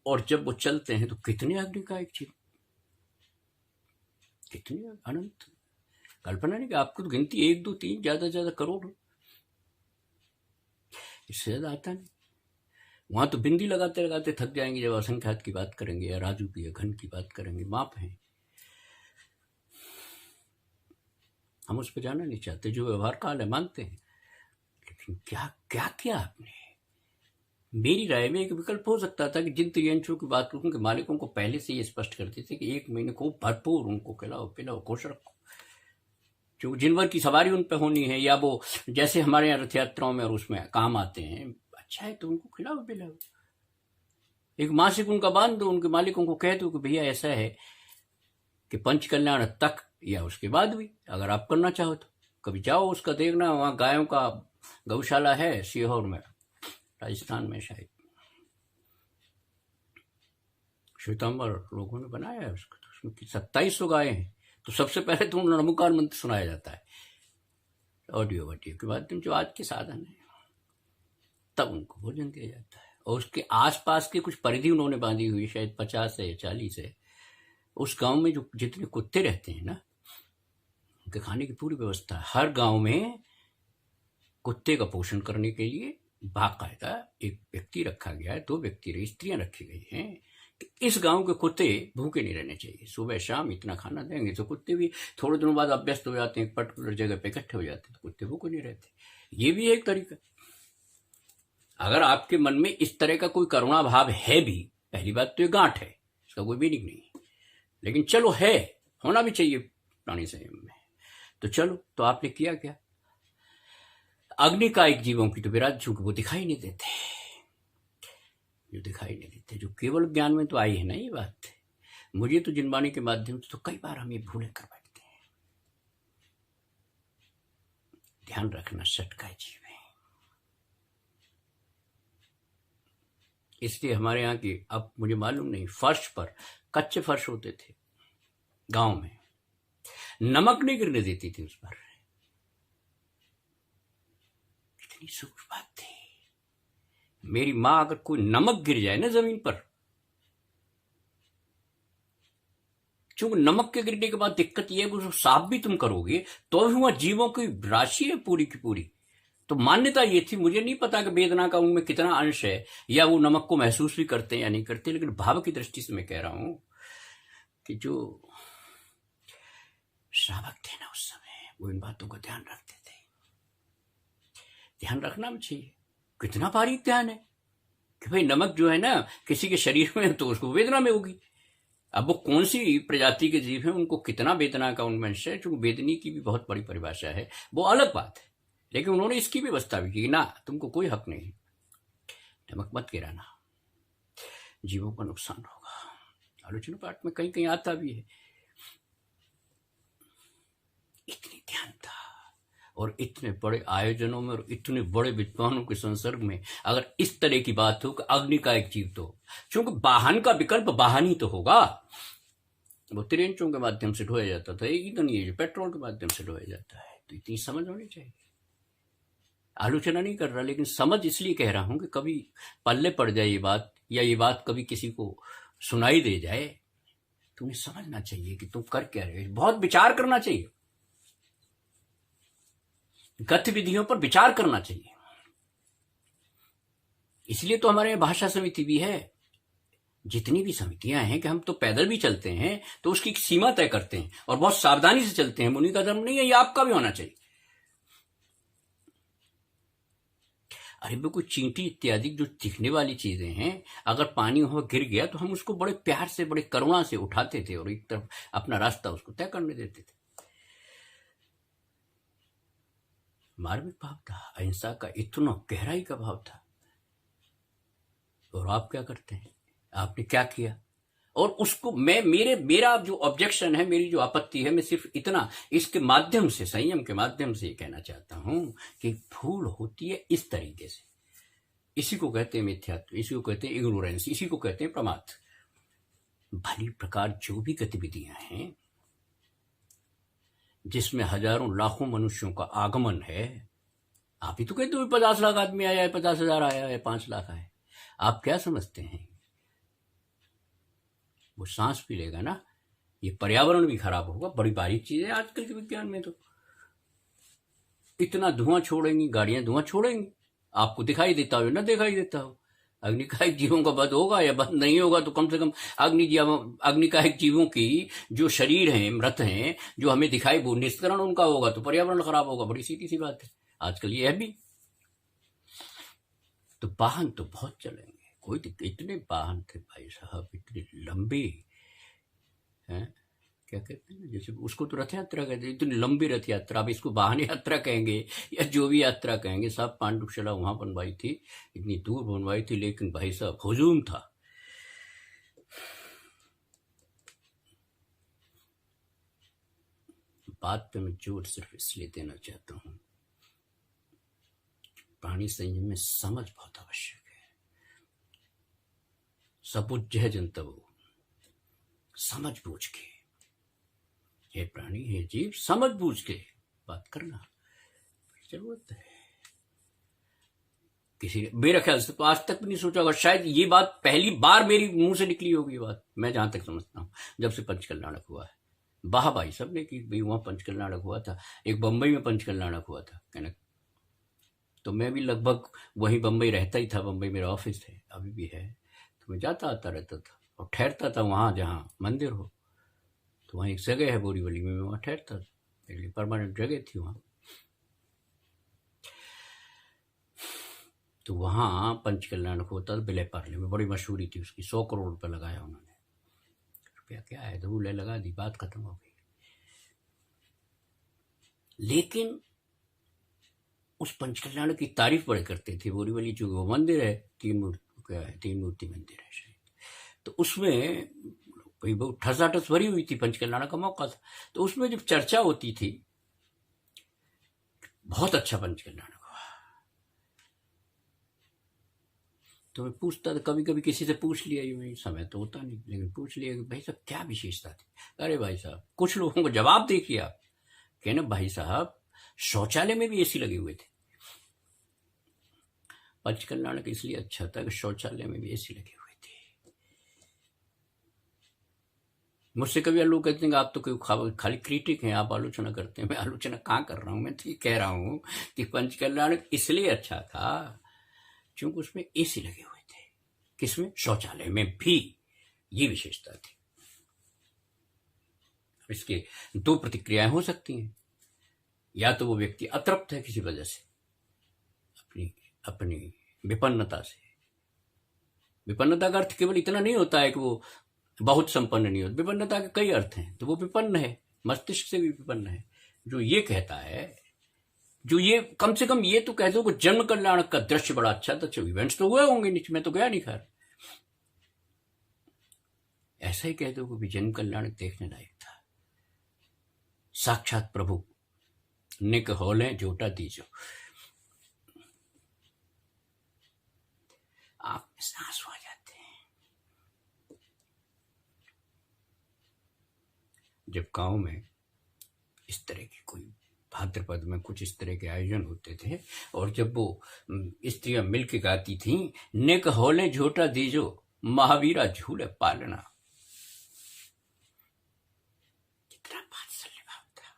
और जब वो चलते हैं तो कितने अग्निकायिक जीव, कितने अनंत, कल्पना नहीं कि आपको तो गिनती 1 2 3 ज्यादा करोड़, इससे ज्यादा आता नहीं। वहां तो बिंदी लगाते लगाते थक जाएंगे जब असंख्यात की बात करेंगे या राजू की या घन की बात करेंगे। माप है, हम उस पर जाना नहीं चाहते। जो व्यवहार काल है मानते हैं, लेकिन क्या क्या किया आपने। मेरी राय में एक विकल्प हो सकता था कि जिन त्रियंशों की बात करूं के मालिकों को पहले से ये स्पष्ट करते थे कि 1 महीने को भरपूर उनको खिलाओ पिलाओ खुश रखो, जो जिनवर की सवारी उन पे होनी है, या वो जैसे हमारे यहाँ रथ यात्राओं में और उसमें काम आते हैं, अच्छा है तो उनको खिलाओ पिलाओ। एक मासिक उनका बांध दो, उनके मालिकों को कह दो कि भैया ऐसा है कि पंच कल्याण तक या उसके बाद भी अगर आप करना चाहो तो कभी जाओ उसका देखना। वहां गायों का गौशाला है सीहोर में, राजस्थान में शायद, श्वेतांबर लोगों ने बनाया है उसको। तो उसमें 2700 गायें हैं। तो सबसे पहले तो उन्हें नमोकार मंत्र सुनाया जाता है ऑडियो वीडियो के माध्यम, जो आज के साधन है, तब उनको भोजन दिया जाता है। और उसके आसपास की कुछ परिधि उन्होंने बांधी हुई, शायद 50 है या 40 है। उस गांव में जो जितने कुत्ते रहते हैं ना, उनके खाने की पूरी व्यवस्था है। हर गांव में कुत्ते का पोषण करने के लिए बाकायदा एक व्यक्ति रखा गया है, 2 व्यक्ति स्त्रियां रखी गई हैं कि इस गांव के कुत्ते भूखे नहीं रहने चाहिए। सुबह शाम इतना खाना देंगे तो कुत्ते भी थोड़े दिनों बाद अभ्यस्त हो जाते हैं, पर्टिकुलर जगह पे इकट्ठे हो जाते हैं, तो कुत्ते भूखे नहीं रहते। ये भी एक तरीका। अगर आपके मन में इस तरह का कोई करुणा भाव है भी, पहली बात तो ये गांठ है, इसका कोई मीनिंग नहीं है, लेकिन चलो है, होना भी चाहिए प्राणी संयम में। तो चलो, तो आपने किया क्या। अग्निकायिक जीवों की तो विराट चूंकि वो दिखाई नहीं देते, जो दिखाई नहीं देते, जो केवल ज्ञान में तो आई है ना ये बात। मुझे तो जिनवाणी के माध्यम से तो कई बार हम ये भूलें कर बैठते हैं। ध्यान रखना, सटकाए जीव है, इसलिए हमारे यहाँ की, अब मुझे मालूम नहीं, फर्श पर कच्चे फर्श होते थे गांव में, नमक नहीं गिरने देती थी उस पर। कितनी सूक्ष्म बात थी। मेरी मां अगर कोई नमक गिर जाए ना जमीन पर, चूंकि नमक के गिरने के बाद दिक्कत यह है कि उसको साफ भी तुम करोगे तो भी वहां जीवों की राशि है पूरी की पूरी। तो मान्यता ये थी, मुझे नहीं पता कि वेदना का उनमें कितना अंश है या वो नमक को महसूस भी करते हैं या नहीं करते, लेकिन भाव की दृष्टि से मैं कह रहा हूं कि जो श्रावक थे ना उस समय, वो इन बातों का ध्यान रखते थे। ध्यान रखना भी चाहिए। कितना बारीक ध्यान है कि भाई नमक जो है ना किसी के शरीर में तो उसको वेदना में होगी। अब वो कौन सी प्रजाति के जीव हैं, उनको कितना वेदना का उनमें अंश है, चूंकि वेदनी की भी बहुत बड़ी परिभाषा है, वो अलग बात है। लेकिन उन्होंने इसकी व्यवस्था भी की ना, तुमको कोई हक नहीं, नमक मत गिराना, जीवों का नुकसान होगा। आलोचना पाठ में कहीं कहीं आता भी है। इतनी ध्यान था, और इतने बड़े आयोजनों में और इतने बड़े विद्वानों के संसर्ग में अगर इस तरह की बात हो कि अग्नि का एक जीव, तो चूंकि वाहन का विकल्प वाहन ही तो होगा, वो त्रियंचों के माध्यम से ढोया जाता था, ईंधन ये जो पेट्रोल के माध्यम से ढोया जाता है। तो इतनी समझ होनी चाहिए। आलोचना नहीं कर रहा, लेकिन समझ इसलिए कह रहा हूं कि कभी पल्ले पड़ जाए ये बात, या ये बात कभी किसी को सुनाई दे जाए, तुम्हें समझना चाहिए कि तुम कर क्या रहे हो। बहुत विचार करना चाहिए, गतिविधियों पर विचार करना चाहिए। इसलिए तो हमारे यहाँ भाषा समिति भी है, जितनी भी समितियां हैं, कि हम तो पैदल भी चलते हैं तो उसकी सीमा तय करते हैं और बहुत सावधानी से चलते हैं। मुनि का धर्म नहीं है, ये आपका भी होना चाहिए। अरे बिल्कुल चींटी इत्यादि जो दिखने वाली चीजें हैं, अगर पानी वहां गिर गया तो हम उसको बड़े प्यार से, बड़े करुणा से उठाते थे और एक तरफ अपना रास्ता उसको तय करने देते थे। मार्मिक भाव था, अहिंसा का इतना गहराई का भाव था। और आप क्या करते हैं, आपने क्या किया। और उसको मेरा जो ऑब्जेक्शन है, मेरी जो आपत्ति है, मैं सिर्फ इतना इसके माध्यम से, संयम के माध्यम से ये कहना चाहता हूं कि भूल होती है इस तरीके से इसी को कहते हैं मिथ्यात्व, इसी को कहते हैं इग्नोरेंस, इसी को कहते हैं प्रमाद। भली प्रकार जो भी गतिविधियां हैं जिसमें हजारों लाखों मनुष्यों का आगमन है, आप ही तो कहते हो 50 लाख आदमी आया है, 50,000 आया है, 5 लाख आए, आप क्या समझते हैं? वो सांस भी लेगा ना, ये पर्यावरण भी खराब होगा। बड़ी बारीक चीज है आजकल के विज्ञान में। तो इतना धुआं छोड़ेंगी गाड़ियां, धुआं छोड़ेंगी, आपको दिखाई देता हो ना दिखाई देता हो। अग्निकायिक जीवों का वध होगा या बंद नहीं होगा, तो कम से कम अग्निकायिक जीवों की जो शरीर हैं, मृत हैं, जो हमें दिखाई, वो निष्करण उनका होगा तो पर्यावरण खराब होगा। बड़ी सीधी सी बात है। आजकल ये है भी। तो वाहन तो बहुत चलेंगे, कोई दिक्कत। इतने वाहन थे भाई साहब, इतने लंबे हैं, क्या कहते हैं, जैसे उसको तो रथ यात्रा कहते हैं, इतनी लंबी रथ यात्रा। अब इसको वाहन यात्रा कहेंगे या जो भी यात्रा कहेंगे, सब पांडुशाला वहां बनवाई थी, इतनी दूर बनवाई थी, लेकिन भाई साहब हुजूम था। बात पे मैं जोर सिर्फ इसलिए देना चाहता हूं, प्राणी संयम में समझ बहुत आवश्यक है। सबुज्झ जंतव, समझ बूझ के, हे प्राणी, हे जीव, समझ बूझ के बात करना जरूरत है। किसी ने मेरे ख्याल से तो आज तक भी नहीं सोचा होगा, शायद ये बात पहली बार मेरी मुंह से निकली होगी। बात मैं जहां तक समझता हूं, जब से पंचकल्याणक हुआ है। वाह भाई सब ने कि भाई वहां पंचकल्याणक हुआ था, एक बंबई में पंचकल्याणक हुआ था कहना। तो मैं भी लगभग वहीं बंबई रहता ही था, बंबई मेरा ऑफिस है, अभी भी है। तो मैं जाता आता रहता था और ठहरता था वहां जहां मंदिर हो। तो वहाँ एक जगह है बोरीवली में, मैं वहाँ ठहरता था, मेरे लिए परमानेंट जगह थी वहाँ। तो वहाँ पंचकल्याण होता था, विलय पार्ले में, बड़ी मशहूरी थी उसकी। 100 करोड़ रुपये लगाया उन्होंने। रुपया क्या है, धूल है, लगा दी, बात खत्म हो गई। लेकिन उस पंचकल्याण की तारीफ बड़े करते थे। बोरीवली जो वो मंदिर है, तीन मूर्ति मंदिर है शायद, तो उसमें भाई बहुत ठसाठस भरी हुई थी, पंचकल्याण का मौका था। तो उसमें जब चर्चा होती थी, बहुत अच्छा पंचकल्याण हुआ, तो मैं पूछता था, कभी कभी किसी से पूछ लिया, ये समय तो होता नहीं, लेकिन पूछ लिया कि भाई साहब क्या विशेषता थी। अरे भाई साहब, कुछ लोगों को जवाब देखिए आप, कहना भाई साहब शौचालय में भी एसी लगे हुए थे। पंचकल्याण का इसलिए अच्छा था कि शौचालय में भी एसी लगे हुए थे। मुझसे कभी लोग कहते हैं आप तो कोई खाली क्रिटिक हैं, आप आलोचना करते हैं। मैं आलोचना कहाँ कर रहा हूं, मैं तो ये कह रहा हूं कि पंचकल्याण इसलिए अच्छा था क्योंकि उसमें एसी लगे हुए थे। किसमें? शौचालय में भी। ये विशेषता थी। इसके दो प्रतिक्रियाएं हो सकती हैं, या तो वो व्यक्ति अतृप्त है किसी वजह से, अपनी विपन्नता से। विपन्नता का अर्थ केवल इतना नहीं होता है कि वो बहुत संपन्न नहीं होता, विपन्नता के कई अर्थ हैं। तो वो विपन्न है, मस्तिष्क से भी विपन्न है, जो ये कहता है, जो ये कम से कम ये तो कह दो कि जन्म कल्याण का दृश्य बड़ा अच्छा था। अच्छा, इवेंट्स तो हुए होंगे नीचे, मैं तो गया नहीं, खैर ऐसा ही कह दो कि जन्म कल्याण देखने लायक था। साक्षात प्रभु निक होले जोटा दीजो, आप में सांस आ जाते हैं। जब गांव में इस तरह की कोई भाद्रपद में कुछ इस तरह के आयोजन होते थे, और जब वो स्त्रियां मिलके गाती थी, निक होले झोटा दीजो महावीरा झूले पालना, कितना वात्सल्य भाव था।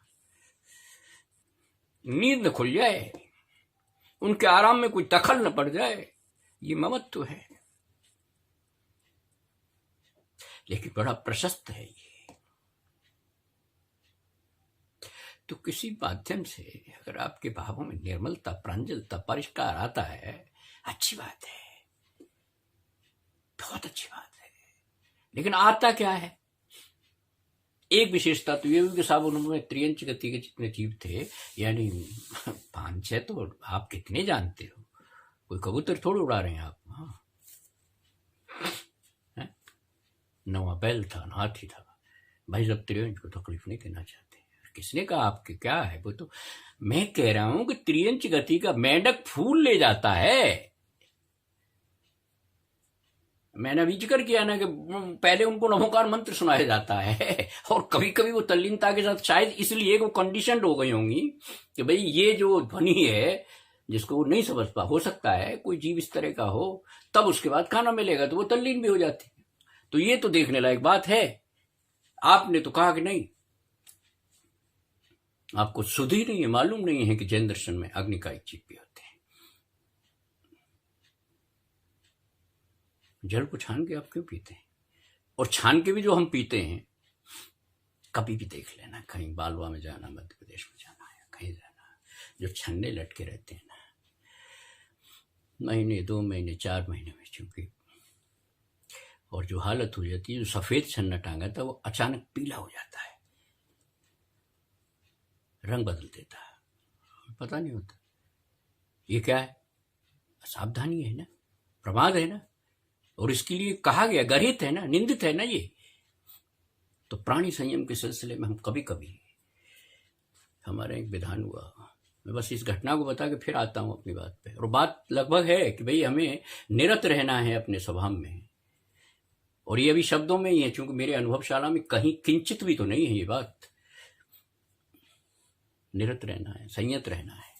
नींद न खुल जाए, उनके आराम में कोई दखल न पड़ जाए, ये ममत्व है। लेकिन बड़ा प्रशस्त है ये। तो किसी माध्यम से अगर आपके भावों में निर्मलता, प्रांजलता, परिष्कार आता है, अच्छी बात है, बहुत अच्छी बात है। लेकिन आता क्या है? एक विशेषता तो ये हुई कि साहब उन्होंने त्रियंच गति के जितने जीव थे, यानी 5-6, तो आप कितने जानते हो, कोई कबूतर थोड़े उड़ा रहे हैं आप। हाँ, नवा बैल था, हाथी था, भाई सब त्रियंच को तकलीफ नहीं देना चाहते। किसने कहा आपके क्या है? वो तो मैं कह रहा हूं कि त्रियंच गति का मेंढक फूल ले जाता है, मैंने अभी जिक्र किया ना कि पहले उनको नमोकार मंत्र सुनाया जाता है और कभी कभी वो तल्लीनता के साथ शायद इसलिए वो कंडीशनड हो गई होंगी कि भाई ये जो ध्वनि है जिसको वो नहीं समझ पा, हो सकता है कोई जीव इस तरह का हो, तब उसके बाद खाना मिलेगा तो वो तल्लीन भी हो जाती है। तो ये तो देखने लायक बात है। आपने तो कहा कि नहीं, आपको सुध ही नहीं है, मालूम नहीं है कि जैन दर्शन में अग्नि का एक जीव भी होते हैं। जल को छान के आप क्यों पीते हैं? और छान के भी जो हम पीते हैं, कभी भी देख लेना, कहीं बालवा में जाना, मध्य प्रदेश में जाना या कहीं जाना, जो छन्ने लटके रहते हैं ना, महीने 2 महीने 4 महीने में चूंकि, और जो हालत हो जाती है, जो सफेद छन्ना टांगा था वो अचानक पीला हो जाता है, रंग बदल देता है, पता नहीं होता ये क्या है। सावधानी है ना, प्रमाद है ना, और इसके लिए कहा गया, गर्हित है ना, निंदित है ना ये। तो प्राणी संयम के सिलसिले में हम कभी कभी, हमारा एक विधान हुआ, मैं बस इस घटना को बता के फिर आता हूं अपनी बात पे, और बात लगभग है कि भाई हमें निरत रहना है अपने स्वभाव में, और ये अभी शब्दों में ही है, चूंकि मेरे अनुभवशाला में कहीं किंचित भी तो नहीं है ये बात। निरत रहना है, संयत रहना है।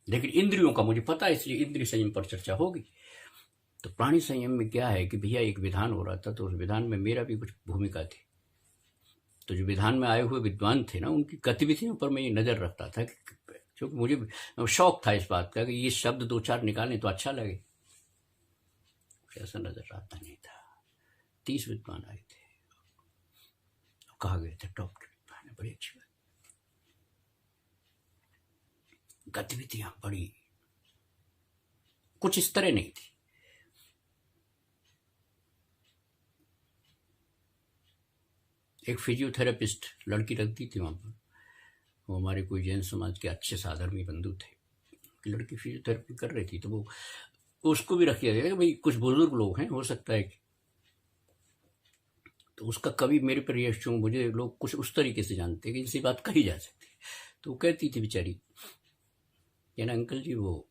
लेकिन इंद्रियों का मुझे पता है, इसलिए इंद्रिय संयम पर चर्चा होगी। तो प्राणी संयम में क्या है कि भैया एक विधान हो रहा था, तो उस विधान में मेरा भी कुछ भूमिका थी। तो जो विधान में आए हुए विद्वान थे ना, उनकी गतिविधियों पर मैं ये नजर रखता था, क्योंकि मुझे शौक था इस बात का कि ये शब्द 2-4 निकालें तो अच्छा लगे। ऐसा नजर आता नहीं था। 30 विद्वान आए थे, कहा गए थे टॉप के विद्वान है, बड़ी अच्छी बात। गतिविधियां बड़ी कुछ इस तरह नहीं थी। एक फिजियोथेरेपिस्ट लड़की रखती थी वहां पर, वो हमारे कोई जैन समाज के अच्छे साधर्मी बंधु थे। लड़की फिजियोथेरेपी कर रही थी, तो वो उसको भी रख दिया गया कि भाई कुछ बुजुर्ग लोग हैं, हो सकता है कि, तो उसका कभी मेरे पर रिएक्शन, मुझे लोग कुछ उस तरीके से जानते हैं कि जिससे बात कही जा सकती है। तो वो कहती थी बेचारी, या ना अंकल जी, वो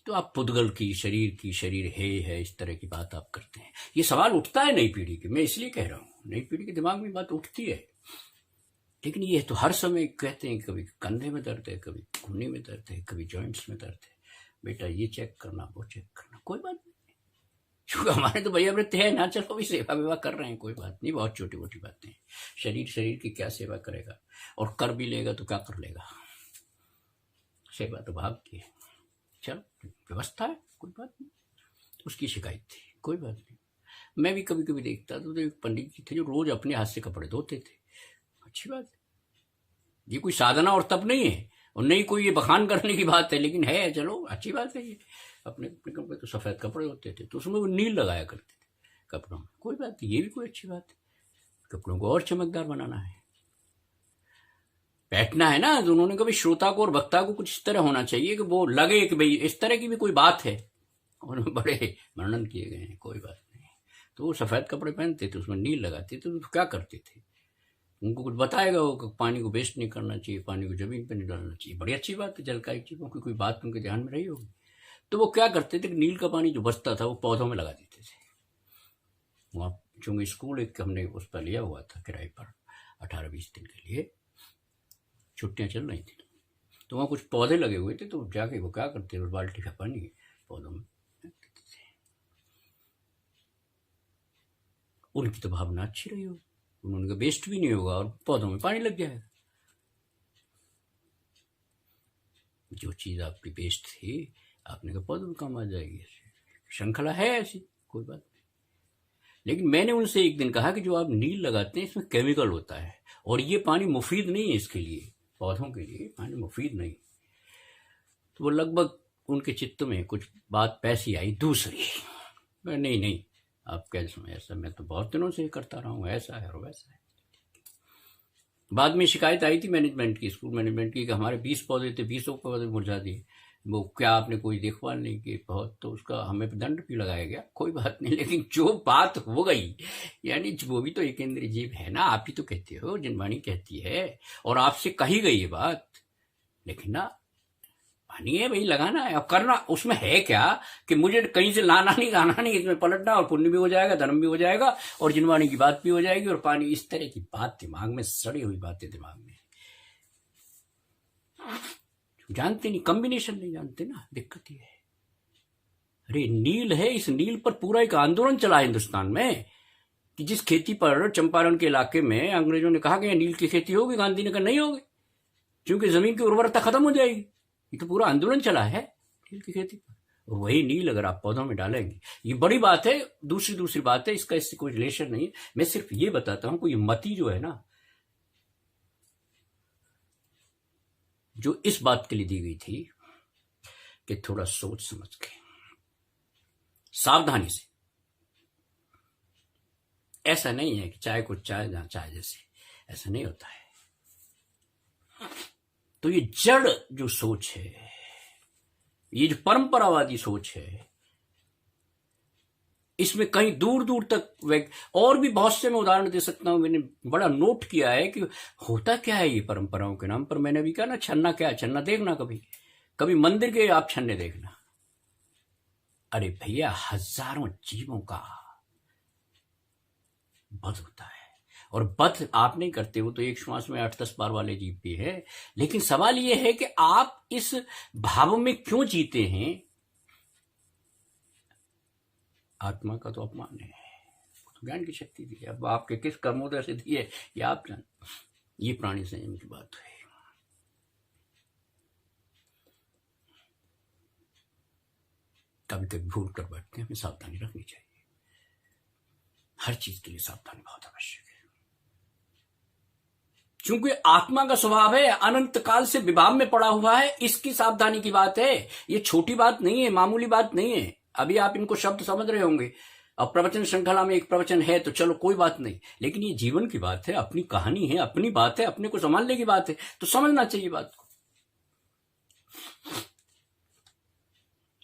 तो आप पुद्गल की, शरीर है, इस तरह की बात आप करते हैं। ये सवाल उठता है नई पीढ़ी के, मैं इसलिए कह रहा हूँ, नई पीढ़ी के दिमाग में बात उठती है। लेकिन ये तो हर समय कहते हैं, कभी कंधे में दर्द है, कभी घुटने में दर्द है, कभी जॉइंट्स में दर्द है, बेटा ये चेक करना, वो चेक करना, कोई बात नहीं, क्योंकि हमारे तो भैया वृत्ति है ना, चलो भी सेवा वेवा कर रहे हैं, कोई बात नहीं, बहुत छोटी मोटी बातें हैं। शरीर की क्या सेवा करेगा, और कर भी लेगा तो क्या कर लेगा, सेवा तो भाव की है, चलो व्यवस्था है, कोई बात नहीं। उसकी शिकायत थी, कोई बात नहीं। मैं भी कभी कभी देखता तो एक पंडित जी थे जो रोज अपने हाथ से कपड़े धोते थे, अच्छी बात है, ये कोई साधना और तप नहीं है, और नहीं कोई ये बखान करने की बात है, लेकिन है, चलो अच्छी बात है। ये अपने अपने कपड़े तो सफेद कपड़े होते थे, तो उसमें वो नील लगाया करते थे कपड़ों में, कोई बात नहीं, ये भी कोई अच्छी बात है। कपड़ों को और चमकदार बनाना है, बैठना है ना, तो उन्होंने कभी श्रोता को और वक्ता को कुछ इस तरह होना चाहिए कि वो लगे कि भाई इस तरह की भी कोई बात है, और बड़े वर्णन किए गए हैं, कोई बात नहीं। तो वो सफेद कपड़े पहनते थे, उसमें नील लगाते थे, तो क्या करते थे, उनको कुछ बताएगा वो कि पानी को वेस्ट नहीं करना चाहिए, पानी को जमीन पर नहीं डालना चाहिए, बड़ी अच्छी बात है, जल का एक चीजों की कोई बात उनके ध्यान में रही होगी। तो वो क्या करते थे कि नील का पानी जो बचता था वो पौधों में लगा देते थे। वहाँ चूंकि स्कूल एक हमने उस पर लिया हुआ था किराए पर 18-20 दिन के लिए, छुट्टियां चल रही थी, तो वहाँ कुछ पौधे लगे हुए थे, तो जाके वो क्या करते थे, बाल्टी का पानी पौधों में देते थे। उनकी तो भावना अच्छी रही हो, उन्होंने कहा वेस्ट भी नहीं होगा और पौधों में पानी लग जाएगा। जो चीज आपकी वेस्ट थी, आपने कहा पौधों में काम आ जाएगी, श्रृंखला है ऐसी, कोई बात नहीं। लेकिन मैंने उनसे एक दिन कहा कि जो आप नील लगाते हैं इसमें केमिकल होता है, और ये पानी मुफीद नहीं है, इसके लिए पौधों के लिए पानी मुफीद नहीं। तो वो लगभग उनके चित्त में कुछ बात पैसी आई दूसरी, नहीं आप कैसे समय, ऐसा मैं तो बहुत दिनों से करता रहा हूँ, ऐसा है और वैसा है। बाद में शिकायत आई थी मैनेजमेंट की, स्कूल मैनेजमेंट की, कि हमारे 20 पौधे थे, 20 पौधे मुरझा दिए, वो क्या आपने कोई देखभाल नहीं की, बहुत, तो उसका हमें दंड भी लगाया गया, कोई बात नहीं। लेकिन जो बात हो गई, यानी वो भी तो एक इंद्रिय जीव है ना, आप ही तो कहते हो, जिनवाणी कहती है, और आपसे कही गई ये बात, लेकिन ना पानी है भाई, लगाना है और करना। उसमें है क्या कि मुझे कहीं से लाना नहीं, लाना नहीं, इसमें पलटना और पुण्य भी हो जाएगा, धर्म भी हो जाएगा और जिनवाणी की बात भी हो जाएगी और पानी। इस तरह की बात दिमाग में, सड़ी हुई बातें दिमाग में जानते नहीं, कॉम्बिनेशन नहीं जानते ना, दिक्कत ये है। अरे नील है, इस नील पर पूरा एक आंदोलन चला हिंदुस्तान में कि जिस खेती पर चंपारण के इलाके में अंग्रेजों ने कहा कि नील की खेती होगी, गांधी ने कहा नहीं होगी क्योंकि जमीन की उर्वरता खत्म हो जाएगी। ये तो पूरा आंदोलन चला है नील की खेती पर। वही नील अगर आप पौधों में डालेंगे, ये बड़ी बात है। दूसरी बात है, इसका इससे कोई रिलेशन नहीं है। मैं सिर्फ ये बताता हूं, कोई मति जो है ना, जो इस बात के लिए दी गई थी कि थोड़ा सोच समझ के, सावधानी से। ऐसा नहीं है कि चाय को चाय जहां चाय जैसे, ऐसा नहीं होता है। तो ये जड़ जो सोच है, ये जो परंपरावादी सोच है, इसमें कहीं दूर दूर तक और भी बहुत से मैं उदाहरण दे सकता हूं। मैंने बड़ा नोट किया है कि होता क्या है ये परंपराओं के नाम पर। मैंने भी कहा ना, छन्ना क्या है, छन्ना देखना कभी कभी मंदिर के आप छन्ने देखना। अरे भैया, हजारों जीवों का वध होता है और वध आप नहीं करते हो तो एक श्वास में 8-10 बार वाले जीव भी है। लेकिन सवाल यह है कि आप इस भाव में क्यों जीते हैं। आत्मा का तो अपमान है, तो ज्ञान की शक्ति दी है। अब आपके किस कर्मोदय से दी है ये आप जान। ये प्राणी संयम की बात है। कभी कभी भूल कर बैठते हैं, हमें सावधानी रखनी चाहिए। हर चीज के लिए सावधानी बहुत आवश्यक है, क्योंकि आत्मा का स्वभाव है, अनंत काल से विभाव में पड़ा हुआ है। इसकी सावधानी की बात है। ये छोटी बात नहीं है, मामूली बात नहीं है। अभी आप इनको शब्द समझ रहे होंगे। अब प्रवचन श्रृंखला में एक प्रवचन है तो चलो कोई बात नहीं, लेकिन ये जीवन की बात है, अपनी कहानी है, अपनी बात है, अपने को संभालने की बात है, तो समझना चाहिए बात को।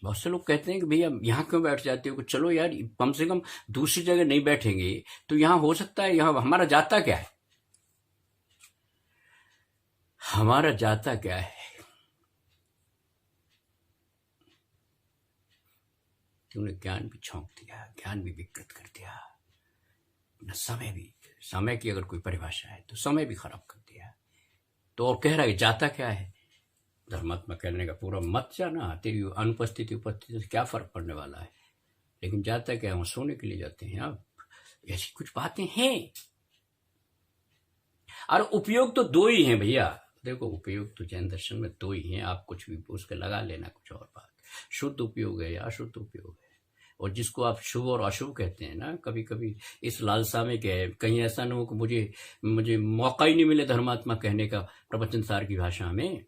बहुत से लोग कहते हैं कि भैया यहां क्यों बैठ जाते हो, चलो यार कम से कम दूसरी जगह नहीं बैठेंगे तो यहां हो सकता है। यहां हमारा जाता क्या है, हमारा जाता क्या है। तुमने ज्ञान भी छौंक दिया, ज्ञान भी विकृत कर दिया न, समय भी, समय की अगर कोई परिभाषा है तो समय भी खराब कर दिया। तो और कह रहा है जाता क्या है। धर्मात्मा कहने का पूरा मत जाना, तेरी अनुपस्थिति उपस्थिति से क्या फर्क पड़ने वाला है। लेकिन जाता क्या है, वहां सोने के लिए जाते हैं। अब ऐसी कुछ बातें हैं। और उपयोग तो दो ही हैं भैया। देखो उपयोग तो जैन दर्शन में दो ही हैं। आप कुछ भी उसके लगा लेना, कुछ और बात। शुद्ध उपयोग है या अशुद्ध उपयोग है। और जिसको आप शुभ और अशुभ कहते हैं ना, कभी कभी इस लालसा में क्या है, कहीं ऐसा न हो कि मुझे मौका ही नहीं मिले धर्मात्मा कहने का प्रवचन सार की भाषा में,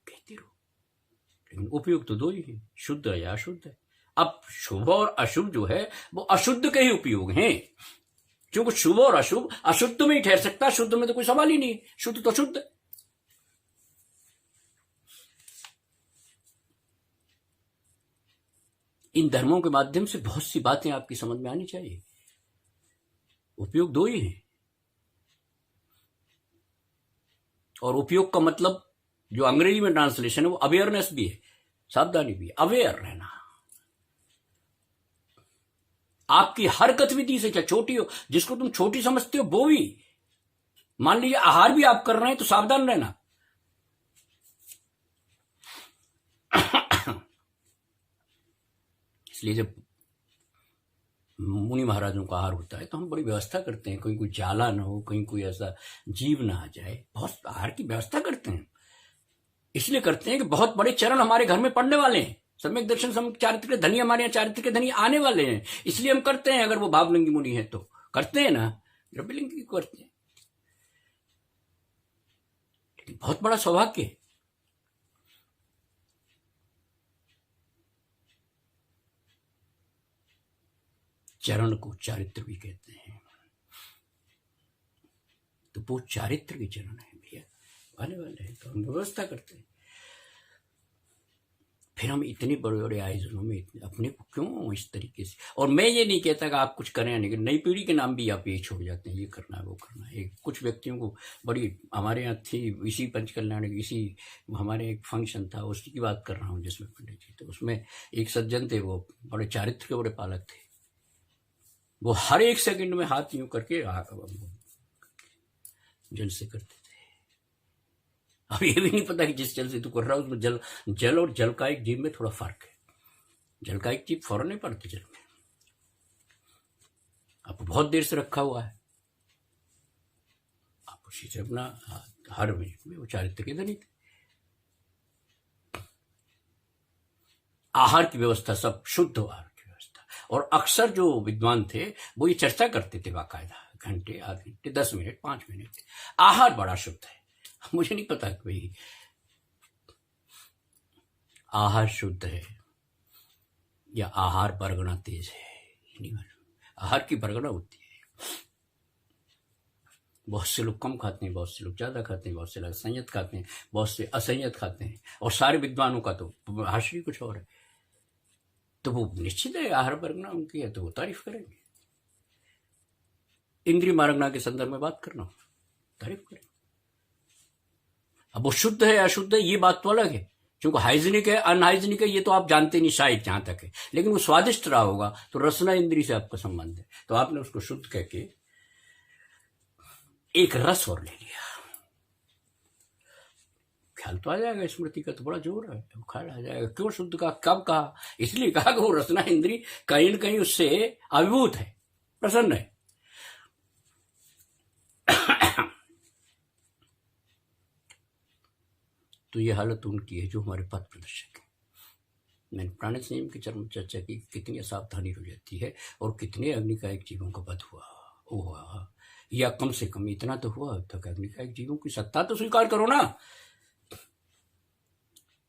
कहते रहो। लेकिन उपयोग तो दो ही है, शुद्ध है या अशुद्ध है। अब शुभ और अशुभ जो है वो अशुद्ध के ही उपयोग हैं, क्योंकि शुभ और अशुभ अशुद्ध में ही ठहर सकता, शुद्ध में तो कोई सवाल ही नहीं। शुद्ध तो शुद्ध। इन धर्मों के माध्यम से बहुत सी बातें आपकी समझ में आनी चाहिए। उपयोग दो ही हैं, और उपयोग का मतलब जो अंग्रेजी में ट्रांसलेशन है वो अवेयरनेस भी है, सावधानी भी है, अवेयर रहना। आपकी हर गतिविधि से, क्या छोटी हो, जिसको तुम छोटी समझते हो वो भी, मान लीजिए आहार भी आप कर रहे हैं तो सावधान रहना। इसलिए जब मुनि महाराजों का आहार होता है तो हम बड़ी व्यवस्था करते हैं, कहीं कोई जाला ना हो, कहीं कोई ऐसा जीव ना आ जाए, बहुत आहार की व्यवस्था करते हैं। इसलिए करते हैं कि बहुत बड़े चरण हमारे घर में पड़ने वाले हैं। सम्यक दर्शन सम्यक चारित्र के धनी, हमारे यहाँ चारित्र के धनी आने वाले हैं, इसलिए हम करते हैं। अगर वो भावलिंगी मुनि है तो करते हैं ना, द्रव्यलिंगी करते हैं। लेकिन बहुत बड़ा सौभाग्य है। चरण को चारित्र भी कहते हैं, तो वो चारित्र के चरण है भैया, आने वाले हैं तो हम व्यवस्था करते हैं। फिर हम इतने बड़े बड़े आयोजनों में अपने को क्यों इस तरीके से। और मैं ये नहीं कहता कि आप कुछ करें या नहीं, नई पीढ़ी के नाम भी आप ये छोड़ जाते हैं, ये करना है वो करना है। कुछ व्यक्तियों को बड़ी, हमारे यहाँ थी इसी पंचकल्याण, इसी हमारे एक फंक्शन था, उसी की बात कर रहा हूँ जिसमें पंडित जी, तो उसमें एक सज्जन थे, वो बड़े चारित्र के बड़े पालक थे। वो हर एक सेकंड में हाथ यूं करके जल से करते थे। अब ये भी नहीं पता कि जिस जल से तू कर रहा है उसमें जल और जल का एक जीव में थोड़ा फर्क है। जल का एक जीव फौरन नहीं पड़ती जल में, आप बहुत देर से रखा हुआ है, आप उसी से अपना हर मिनट में वो चारित्र के धनी थे। आहार की व्यवस्था सब शुद्ध आहार की व्यवस्था। और अक्सर जो विद्वान थे वो ये चर्चा करते थे बाकायदा, घंटे, आधे घंटे, 10 मिनट, 5 मिनट, आहार बड़ा शुद्ध है। मुझे नहीं पता कि भाई आहार शुद्ध है या आहार बरगना तेज है, नहीं मालूम। आहार की बरगना होती है, बहुत से लोग कम खाते हैं, बहुत से लोग ज्यादा खाते हैं, बहुत से लोग संयत खाते हैं, बहुत से असंयत खाते हैं। और सारे विद्वानों का तो हाशरी कुछ और है। तो वो निश्चित है आहार बरगना उनकी है तो वो तारीफ करेंगे। इंद्रिय मारगना के संदर्भ में बात करना, तारीफ करेंगे। अब वो शुद्ध है अशुद्ध है ये बात तो अलग है, क्योंकि हाइजीनिक है अनहाइजीनिक है ये तो आप जानते नहीं शायद जहां तक है, लेकिन वो स्वादिष्ट रहा होगा तो रसना इंद्री से आपका संबंध है, तो आपने उसको शुद्ध कह के एक रस और ले लिया। ख्याल तो आ जाएगा, स्मृति का तो बड़ा जोर है, तो ख्याल आ जाएगा क्यों शुद्ध का, कब कहा, इसलिए कहा कि वो रसना इंद्री कहीं न कहीं उससे अभिभूत है, प्रसन्न है। तो ये हालत उनकी है जो हमारे पथ प्रदर्शक है। मैंने प्राणिक संयम की चर्चा की, कितनी असावधानी हो जाती है और कितने अग्निकायिक जीवों का वध हुआ, या कम से कम इतना तो हुआ अब तक। अग्निकायिक जीवों की सत्ता तो स्वीकार करो ना।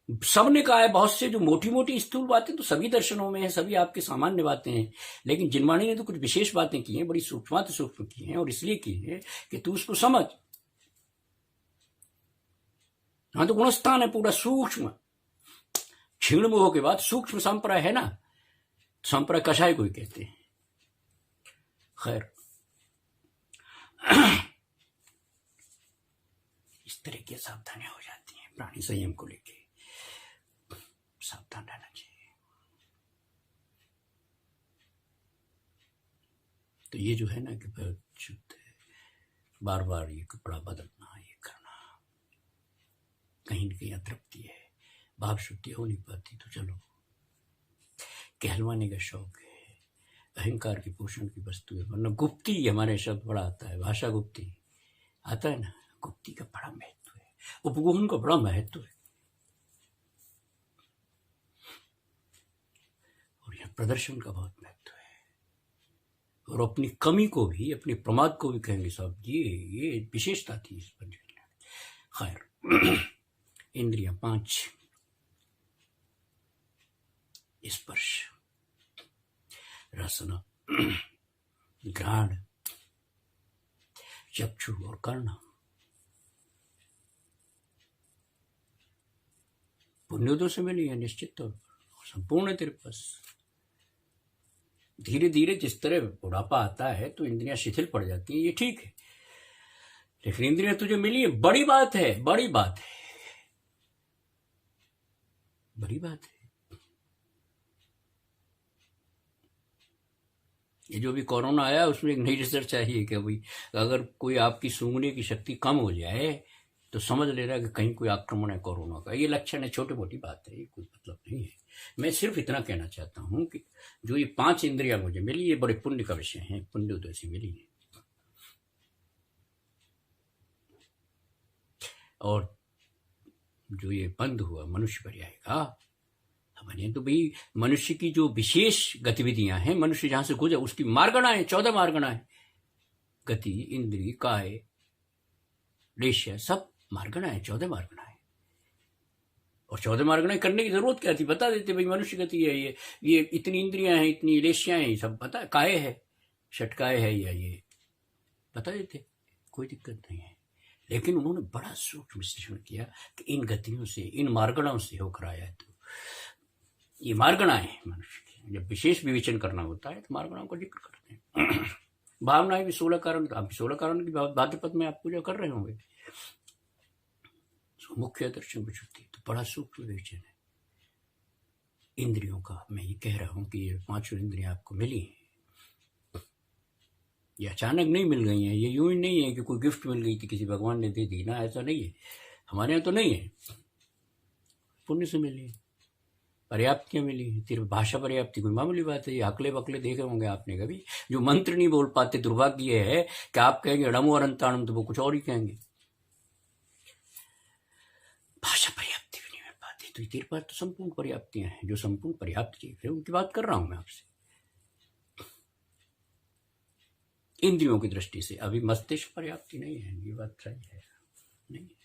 सबने कहा है, बहुत से जो मोटी मोटी स्थूल बातें तो सभी दर्शनों में है, सभी आपके सामान्य बातें हैं, लेकिन जिनवाणी ने तो कुछ विशेष बातें की हैं, बड़ी सूक्ष्म की हैं, और इसलिए की है कि तू उसको समझ। हाँ, तो गुणस्थान है पूरा सूक्ष्म, क्षीण मोह के बाद सूक्ष्म संप्रदाय है ना, संप्रदाय कषाय को ही कहते हैं। खैर, इस तरह की सावधानियां हो जाती हैं प्राणी संयम को लेके, सावधान रहना चाहिए। तो ये जो है ना कि बहुत शुद्ध है, बार बार ये कपड़ा बदलना, ये करना, कहीं न कहीं अतृप्ति है, भाव शुद्धि हो नहीं पाती। तो चलो, कहलवाने का शौक है, अहंकार की पोषण की वस्तु है, वरना गुप्ती हमारे शब्द बड़ा आता है, भाषा गुप्ती आता है ना, गुप्ती का बड़ा महत्व है, उपगोहन का बड़ा महत्व है, और यहाँ प्रदर्शन का बहुत महत्व है। और अपनी कमी को भी, अपने प्रमाद को भी कहेंगे साहब, ये विशेषता थी इस पंचकल्याण। खैर, इंद्रियां 5, स्पर्श, रसना, घ्राण, चक्षु और कर्ण। पुण्योदय से मिली है निश्चित तौर पर, संपूर्ण तेरे पास। धीरे धीरे जिस तरह बुढ़ापा आता है तो इंद्रियां शिथिल पड़ जाती हैं, ये ठीक है, लेकिन इंद्रियां तुझे मिली है, बड़ी बात है, बड़ी बात है, बड़ी बात है। ये जो भी कोरोना आया उसमें एक नई रिसर्च आई है कि भाई अगर कोई आपकी सूंघने की शक्ति कम हो जाए तो समझ ले रहा है कि कहीं कोई आक्रमण है कोरोना का। ये लक्षण है, छोटी मोटी बात है, ये कोई मतलब नहीं है। मैं सिर्फ इतना कहना चाहता हूं कि जो ये 5 इंद्रियां मुझे मिली, ये बड़े पुण्य का विषय है, पुण्योदय से मिली है। और जो ये बंद हुआ मनुष्य पर्याय का, हमने तो भाई मनुष्य की जो विशेष गतिविधियां हैं, मनुष्य जहां से गुजर, उसकी मार्गणाएं 14 मार्गणाएं, गति, इंद्रिय, काय, लेश्य, सब मार्गणाएं, 14 मार्गणाएं। और 14 मार्गणाएं करने की जरूरत क्या थी, बता देते भाई मनुष्य गति है, ये इतनी इंद्रियां हैं, इतनी लेश्यां हैं, सब पता है, काय है, षटकाय है, या ये बता देते, कोई दिक्कत नहीं है। लेकिन उन्होंने बड़ा सूक्ष्म विश्लेषण किया कि इन गतियों से, इन मार्गणाओं से होकर आया है। तो ये मार्गणाएं हैं मनुष्य की। जब विशेष विवेचन करना होता है तो मार्गणाओं का जिक्र करते हैं। भावनाएं भी 16 कारण, आप 16 कारण की भाद्रपद में आप पूजा कर रहे होंगे। मुख्य दर्शन विशुद्धि तो बड़ा सूक्ष्म विवेचन है इंद्रियों का। मैं ये कह रहा हूं कि ये 5 इंद्रियां आपको मिली हैं, ये अचानक नहीं मिल गई हैं। ये यूं ही नहीं है कि कोई गिफ्ट मिल गई थी, किसी भगवान ने दे दी ना, ऐसा नहीं है। हमारे यहाँ तो नहीं है, पुण्य से मिली है, पर्याप्तियां मिली है। सिर्फ भाषा पर्याप्ति कोई मामूली बात है। ये अकले बकले देखे होंगे आपने कभी, जो मंत्र नहीं बोल पाते। दुर्भाग्य ये है कि आप कहेंगे डमो अनंताणम तो वो कुछ और ही कहेंगे। भाषा पर्याप्ति भी नहीं मिल पाती। तो तेरे पास तो संपूर्ण पर्याप्तियां हैं, जो संपूर्ण पर्याप्त चीज है उनकी बात कर रहा हूं मैं आपसे। इंद्रियों की दृष्टि से अभी मस्तिष्क पर्याप्ति नहीं है, ये बात सही है, नहीं है।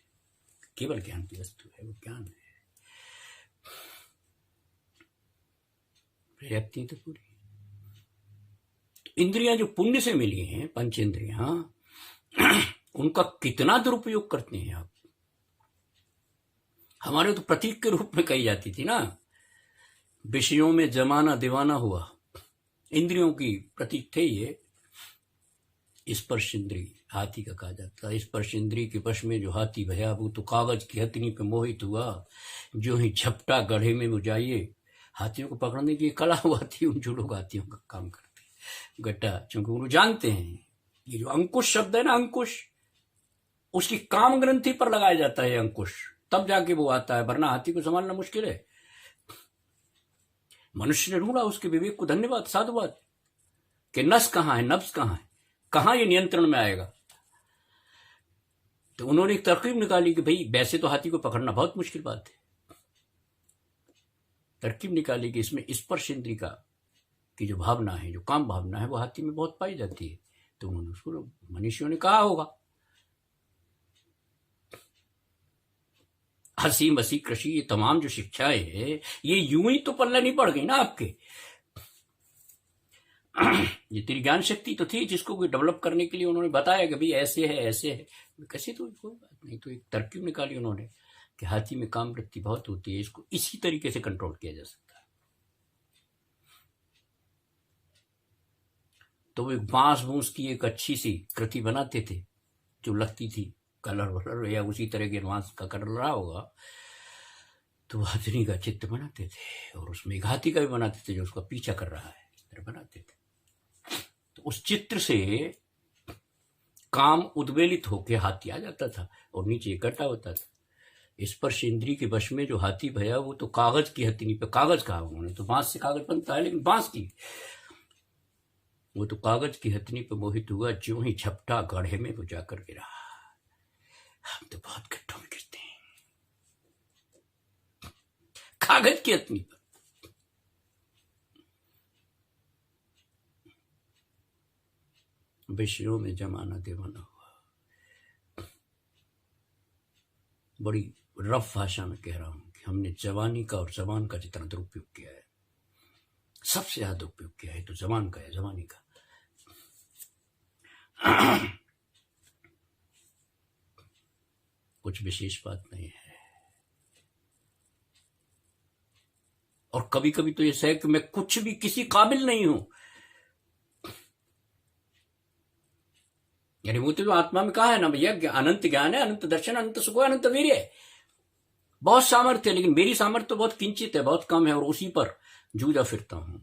केवल ज्ञान की वस्तु है, वो ज्ञान है। पर्याप्ति तो पूरी। तो इंद्रियां जो पुण्य से मिली हैं, पंच इंद्रियां, उनका कितना दुरुपयोग करते हैं आप। हमारे तो प्रतीक के रूप में कही जाती थी ना, विषयों में जमाना दीवाना हुआ। इंद्रियों की प्रतीक थे ये। स्पर्श इंद्री हाथी का कहा जाता है। स्पर्श इंद्री के वश में जो हाथी भया, वो तो कागज की हथनी पे मोहित हुआ। जो ही झपटा गढ़े में वो जाइए। हाथियों को पकड़ने की कला हुआ थी, उन जो लोग हाथियों का काम करते गट्टा, चूंकि वो जानते हैं ये जो अंकुश शब्द है ना, अंकुश, उसकी काम ग्रंथि पर लगाया जाता है अंकुश, तब जाके वो आता है, वरना हाथी को संभालना मुश्किल है। मनुष्य ने ढूंढा उसके विवेक को, धन्यवाद, साधुवाद, कि नस कहां है, नब्ज कहां है, कहां ये नियंत्रण में आएगा। तो उन्होंने एक तरकीब निकाली कि भाई वैसे तो हाथी को पकड़ना बहुत मुश्किल बात है। तरकीब निकाली कि इसमें स्पर्श इंद्री का की जो भावना है, जो काम भावना है, वो हाथी में बहुत पाई जाती है। तो उन्होंने उसको मनुष्यों ने कहा होगा, हंसी मसी कृषि, ये तमाम जो शिक्षाएं है, ये यूं ही तो पल्ले नहीं पड़ गई ना आपके। ये तेरी ज्ञान शक्ति तो थी, जिसको कोई डेवलप करने के लिए उन्होंने बताया कि भाई ऐसे है, ऐसे है, कैसे, तो कोई बात नहीं। तो एक तरकीब निकाली उन्होंने कि हाथी में काम वृत्ति बहुत होती है, इसको इसी तरीके से कंट्रोल किया जा सकता है। तो वो बांस बूंस की एक अच्छी सी कृति बनाते थे, जो लगती थी कलर वलर या उसी तरह के बांस का कलर रहा होगा, तो हाथी का चित्र बनाते थे, और उसमें एक हाथी का भी बनाते थे जो उसका पीछा कर रहा है, इस तरह बनाते थे। तो उस चित्र से काम उद्वेलित होकर हाथी आ जाता था और नीचे इकट्ठा होता था। स्पर्श इंद्री के वश में जो हाथी भया, वो तो कागज की हथनी पे, कागज कहा उन्होंने, तो बांस से कागज बनता है, लेकिन बांस की, वो तो कागज की हथनी पे मोहित हुआ। ज्यों ही झपटा गढ़े में वो जाकर गिरा। हम तो बहुत गड्ढों में गिरते हैं कागज की हथनी पर। विषयों में जमाना दीवाना हुआ। बड़ी रफ भाषा में कह रहा हूं कि हमने जवानी का और जबान का जितना दुरुपयोग किया है, सबसे ज्यादा दुरुपयोग किया है तो जबान का है, जवानी का। कुछ विशेष बात नहीं है। और कभी कभी तो ये है कि मैं कुछ भी किसी काबिल नहीं हूं। यानी वो तो आत्मा में कहा है ना भैया, अनंत ज्ञान है, अनंत दर्शन, अनंत सुख, अनंत वीर्य है, बहुत सामर्थ्य है, लेकिन मेरी सामर्थ्य तो बहुत किंचित है, बहुत कम है, और उसी पर जूझा फिरता हूं।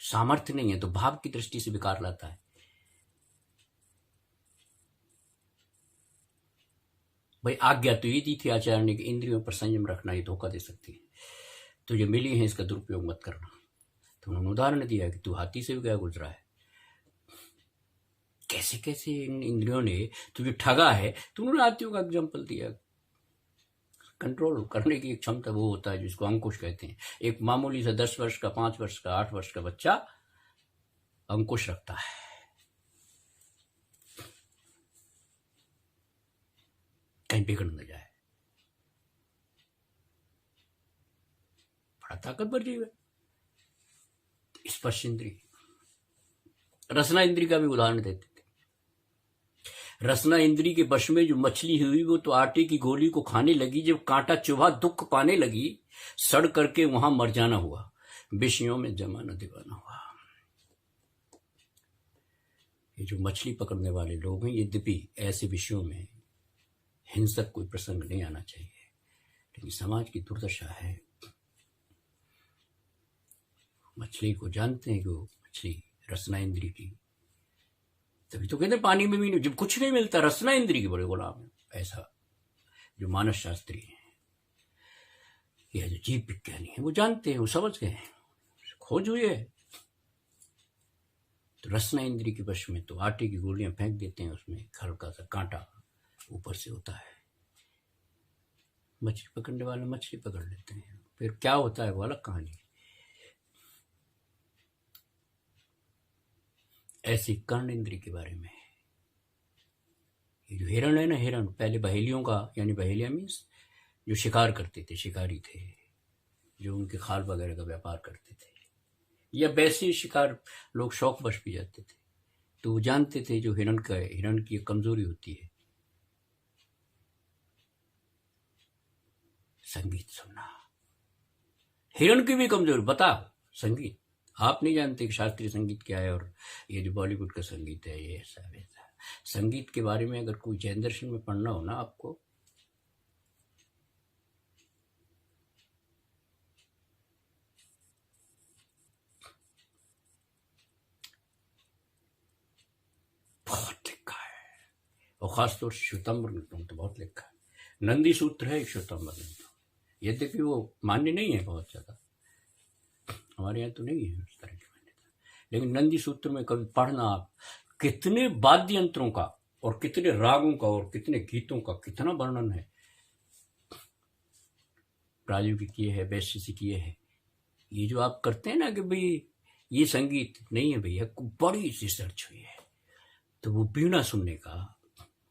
सामर्थ्य नहीं है तो भाव की दृष्टि से विकार लाता है। भाई आज्ञा तो ये दी थी आचार्य ने कि इंद्रियों पर संयम रखना, ये धोखा दे सकती है, तो ये मिली है, इसका दुरुपयोग मत करना। तो उन्होंने उदाहरण दिया कि तू हाथी से भी क्या गुजरा है, कैसे कैसे इन इंद्रियों ने तुझे ठगा है। तो उन्होंने हाथियों का एग्जाम्पल दिया। कंट्रोल करने की एक क्षमता वो होता है जिसको अंकुश कहते हैं। एक मामूली सा 10 वर्ष का, 5 वर्ष का, 8 वर्ष का बच्चा अंकुश रखता है, कहीं बिगड़ न जाए। बड़ा ताकतवर जीव है। स्पर्श इंद्री, रसना इंद्री का भी उदाहरण देते थे। रसना इंद्री के वश में जो मछली हुई वो तो आटे की गोली को खाने लगी, जब कांटा चुभा दुख पाने लगी, सड़ करके वहां मर जाना हुआ, विषयों में जमाना दीवाना हुआ। ये जो मछली पकड़ने वाले लोग हैं, यद्यपि ऐसे विषयों में हिंसक कोई प्रसंग नहीं आना चाहिए, लेकिन समाज की दुर्दशा है। मछली को जानते हैं कि वो मछली रसना इंद्री की, तभी तो कहते हैं पानी में भी नहीं, जब कुछ नहीं मिलता रसना इंद्री के बड़े गुलाम है। ऐसा जो मानस शास्त्री है या जो जीव विज्ञानी है वो जानते हैं, वो समझ गए हैं, खोज हुई है। तो रसना इंद्री के वश में तो आटे की गोलियां फेंक देते हैं, उसमें हल्का सा कांटा ऊपर से होता है, मछली पकड़ने वाले मछली पकड़ लेते हैं। फिर क्या होता है वो अलग कहानी। ऐसी कर्ण इंद्री के बारे में, ये जो हिरण है ना, हिरण पहले बहेलियों का, यानी बहेलिया मीन्स जो शिकार करते थे, शिकारी थे, जो उनके खाल वगैरह का व्यापार करते थे, या वैसे शिकार लोग शौकवश भी जाते थे, तो वो जानते थे जो हिरण का है, हिरण की एक कमजोरी होती है संगीत सुनना। हिरण की भी कमजोरी बताओ, संगीत। आप नहीं जानते कि शास्त्रीय संगीत क्या है और ये जो बॉलीवुड का संगीत है ये ऐसा वैसा। संगीत के बारे में अगर कोई जैन दर्शन में पढ़ना हो ना आपको, बहुत लिखा है, और खासतौर से श्वेतांबर ग्रंथों तो बहुत लिखा है। नंदी सूत्र है एक श्वेतांबर ग्रंथ, यद्यपि वो मान्य नहीं है बहुत ज्यादा, हमारे यहाँ तो नहीं है उस तरह की मान्यता, लेकिन नंदी सूत्र में कभी पढ़ना आप, कितने वाद्य यंत्रों का और कितने रागों का और कितने गीतों का कितना वर्णन है। राजू की किए है, वैश्य से किए है। ये जो आप करते हैं ना कि भाई ये संगीत नहीं है भैया, बड़ी रिसर्च हुई है। तो वो वीणा सुनने का,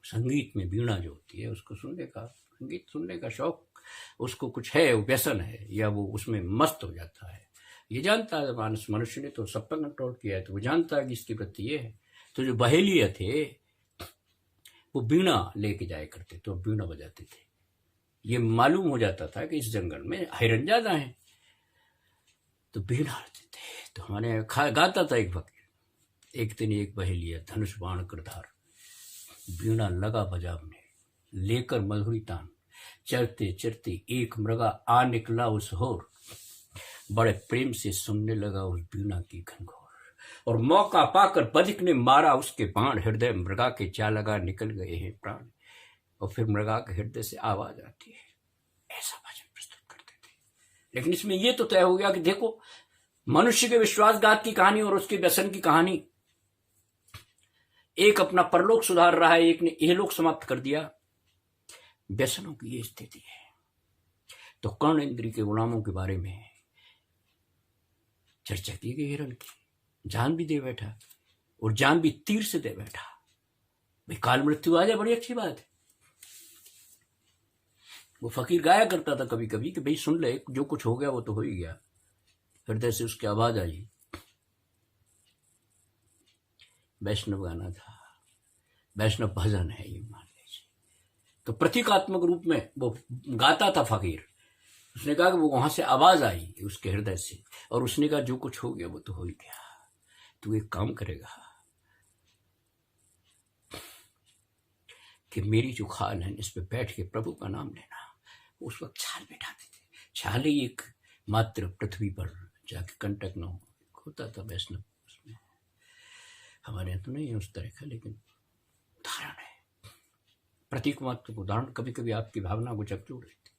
संगीत में वीणा जो होती है उसको सुनने का, संगीत सुनने का शौक उसको कुछ है, वो व्यसन है, या वो उसमें मस्त हो जाता है। ये जानता है मानस, मनुष्य ने तो सब पर कंट्रोल किया है, तो वो जानता है कि इसकी प्रति ये है। तो जो बहेलिया थे वो वीणा लेके जाया करते, तो वीणा बजाते थे। ये मालूम हो जाता था कि इस जंगल में हिरण ज्यादा है, तो वीणा आते थे। तो हमारे गाता था एक फकीर, एक दिन एक बहेलिया धनुष बाण करधार, वीणा लगा बजावने, लेकर मधुरी तान, चरते चरते एक मृगा आ निकला उस होर, बड़े प्रेम से सुनने लगा उस वीणा की घनघोर, और मौका पाकर बधिक ने मारा उसके बाण, हृदय मृगा के जा लगा निकल गए हैं प्राण। और फिर मृगा के हृदय से आवाज आती है। ऐसा भजन प्रस्तुत करते थे। लेकिन इसमें यह तो तय हो गया कि देखो, मनुष्य के विश्वासघात की कहानी और उसके व्यसन की कहानी, एक अपना परलोक सुधार रहा है, एक ने इहलोक समाप्त कर दिया। व्यसनों की ये स्थिति है। तो कर्ण इंद्री के गुलामों के बारे में चर्चा की गई। हिरण की जान भी दे बैठा, और जान भी तीर से दे बैठा। भाई काल मृत्यु आ जाए बड़ी अच्छी बात है। वो फकीर गाया करता था कभी कभी कि भाई सुन ले, जो कुछ हो गया वो तो हो ही गया। हृदय से उसकी आवाज आई। वैष्णव गाना था, वैष्णव भजन है ये, मान लीजिए। तो प्रतीकात्मक रूप में वो गाता था फकीर। उसने कहा कि वो वहां से आवाज आई उसके हृदय से, और उसने कहा जो कुछ हो गया वो तो हो ही गया। तू एक काम करेगा कि मेरी जो खाल है इस पे बैठ के प्रभु का नाम लेना। उस वक्त छाल बैठाते थे, छाल ही एक मात्र पृथ्वी पर जाके कंटक न होता था वैष्णव उसमें। हमारे यहाँ तो नहीं है उस तरह का, लेकिन उदाहरण है, प्रतीक मात्र उदाहरण कभी कभी आपकी भावना को झकझोर देती।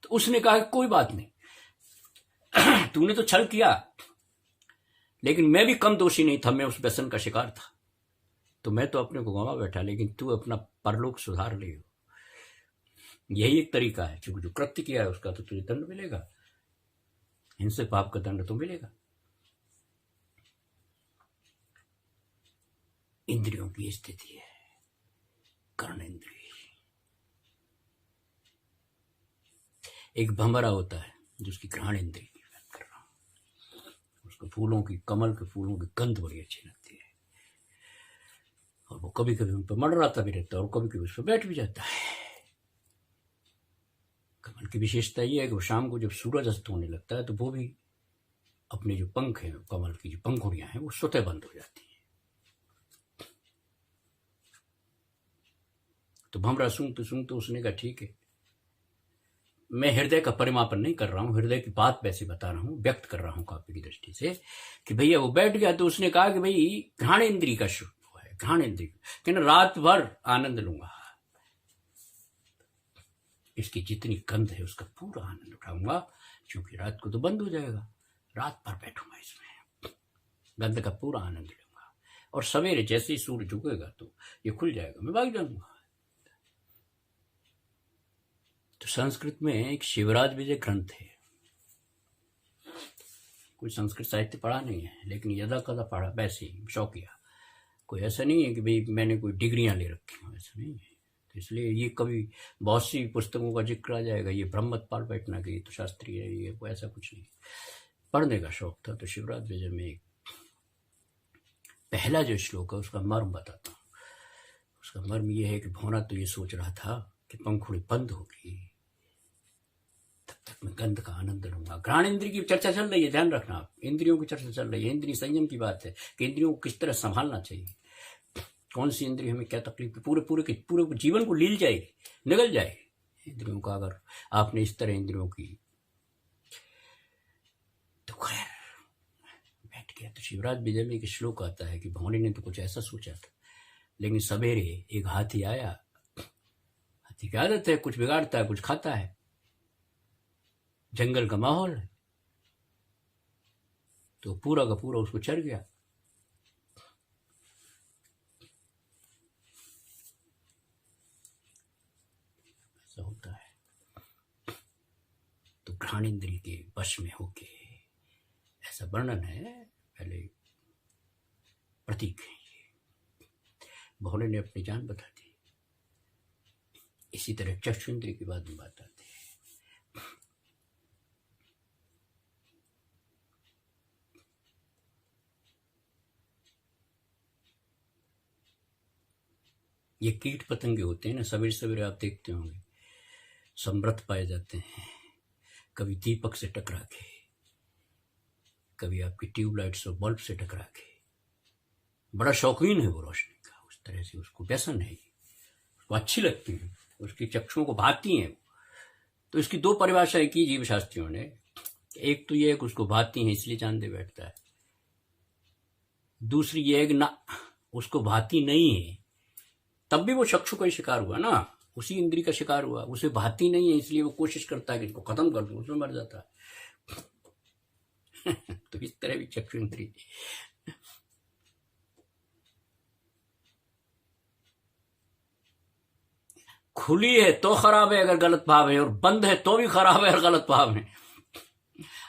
तो उसने कहा कोई बात नहीं, तूने तो छल किया, लेकिन मैं भी कम दोषी नहीं था, मैं उस व्यसन का शिकार था। तो मैं तो अपने को गंवा बैठा, लेकिन तू अपना परलोक सुधार ले। यही एक तरीका है, जो कृत्य किया है उसका तो तुझे दंड मिलेगा, इनसे पाप का दंड तो मिलेगा। इंद्रियों की स्थिति है, कर्ण इंद्रिय। एक भंवरा होता है जिसकी घ्राण इंद्रिय की बात कर रहा हूं। उसको फूलों की, कमल के फूलों की गंध बड़ी अच्छी लगती है। और वो कभी कभी उन पर मंडराता भी रहता है और कभी कभी उस पर बैठ भी जाता है। कमल की विशेषता ये है कि वो शाम को जब सूरज अस्त होने लगता है तो वो भी अपने जो पंख हैं, कमल की जो पंखुड़ियां हैं, वो स्वतः बंद हो जाती हैं। तो भंवरा सूंघते उसने कहा ठीक है, मैं हृदय का परिमापन नहीं कर रहा हूं, हृदय की बात वैसे बता रहा हूं, व्यक्त कर रहा हूं काव्य की दृष्टि से कि भैया वो बैठ गया। तो उसने कहा कि भाई घ्राणेन्द्रिय का शुभ है, घ्राणेन्द्रिय कि रात भर आनंद लूंगा, इसकी जितनी गंध है उसका पूरा आनंद उठाऊंगा, क्योंकि रात को तो बंद हो जाएगा, रात भर बैठूंगा इसमें, गंध का पूरा आनंद लूंगा, और सवेरे जैसे ही सूर्य उगेगा तो ये खुल जाएगा, मैं भाग जाऊंगा। तो संस्कृत में एक शिवराज विजय ग्रंथ है, कोई संस्कृत साहित्य पढ़ा नहीं है, लेकिन यदा कदा पढ़ा, वैसे ही शौकिया, कोई ऐसा नहीं है कि भाई मैंने कोई डिग्रियां ले रखी हूँ, ऐसा नहीं है। तो इसलिए ये कभी बहुत सी पुस्तकों का जिक्र आ जाएगा, ये ब्रह्मपाल बैठना की तो शास्त्रीय है, ये वो ऐसा कुछ नहीं, पढ़ने का शौक था। तो शिवराज विजय में एक पहला जो श्लोक है उसका मर्म बताता हूँ। उसका मर्म ये है कि भौरा तो ये सोच रहा था कि पंखुड़ी बंद होगी, तब तक मैं गंध का आनंद लूंगा। घ्राण इंद्रिय की चर्चा चल रही है, ध्यान रखना आप, इंद्रियों की चर्चा चल रही है, इंद्रिय संयम की बात है कि इंद्रियों को किस तरह संभालना चाहिए, कौन सी इंद्रिय हमें क्या तकलीफ, पूरे जीवन को लील जाएगी, निगल जाएगी इंद्रियों का, अगर आपने इस तरह इंद्रियों की। तो खैर बैठ गया। तो शिवराज विजय में एक श्लोक आता है कि भौरे ने तो कुछ ऐसा सोचा था, लेकिन सवेरे एक हाथी आया। हाथी की आदत है, कुछ बिगाड़ता है कुछ खाता है, जंगल का माहौल है, तो पूरा का पूरा उसको चढ़ गया। ऐसा होता है। तो घ्राणेन्द्रिय के वश में होके, ऐसा वर्णन है, पहले प्रतीक है ये, भौरे ने अपनी जान बता दी। इसी तरह चक्षुन्द्रिय की बात में बात आती है। ये कीट पतंगे होते हैं ना, सवेरे सवेरे आप देखते होंगे समृद्ध पाए जाते हैं, कभी दीपक से टकरा के, कभी आपकी ट्यूबलाइट्स और बल्ब से टकरा के। बड़ा शौकीन है वो रोशनी का, उस तरह से उसको व्यसन है, उसको अच्छी लगती है, उसकी चक्षुओं को भाती हैं। तो इसकी दो परिभाषाएं की जीव शास्त्रियों ने, एक तो ये है कि उसको भाती है इसलिए चांद दे बैठता है, दूसरी ये है कि ना उसको भाती नहीं है तब भी वो चक्षु का ही शिकार हुआ ना, उसी इंद्रिय का शिकार हुआ, उसे भाती नहीं है इसलिए वो कोशिश करता है कि इसको खत्म कर दूं, उसमें मर जाता है। तो इस तरह भी चक्षु इंद्रिय खुली है तो खराब है अगर गलत भाव है, और बंद है तो भी खराब है अगर गलत भाव है।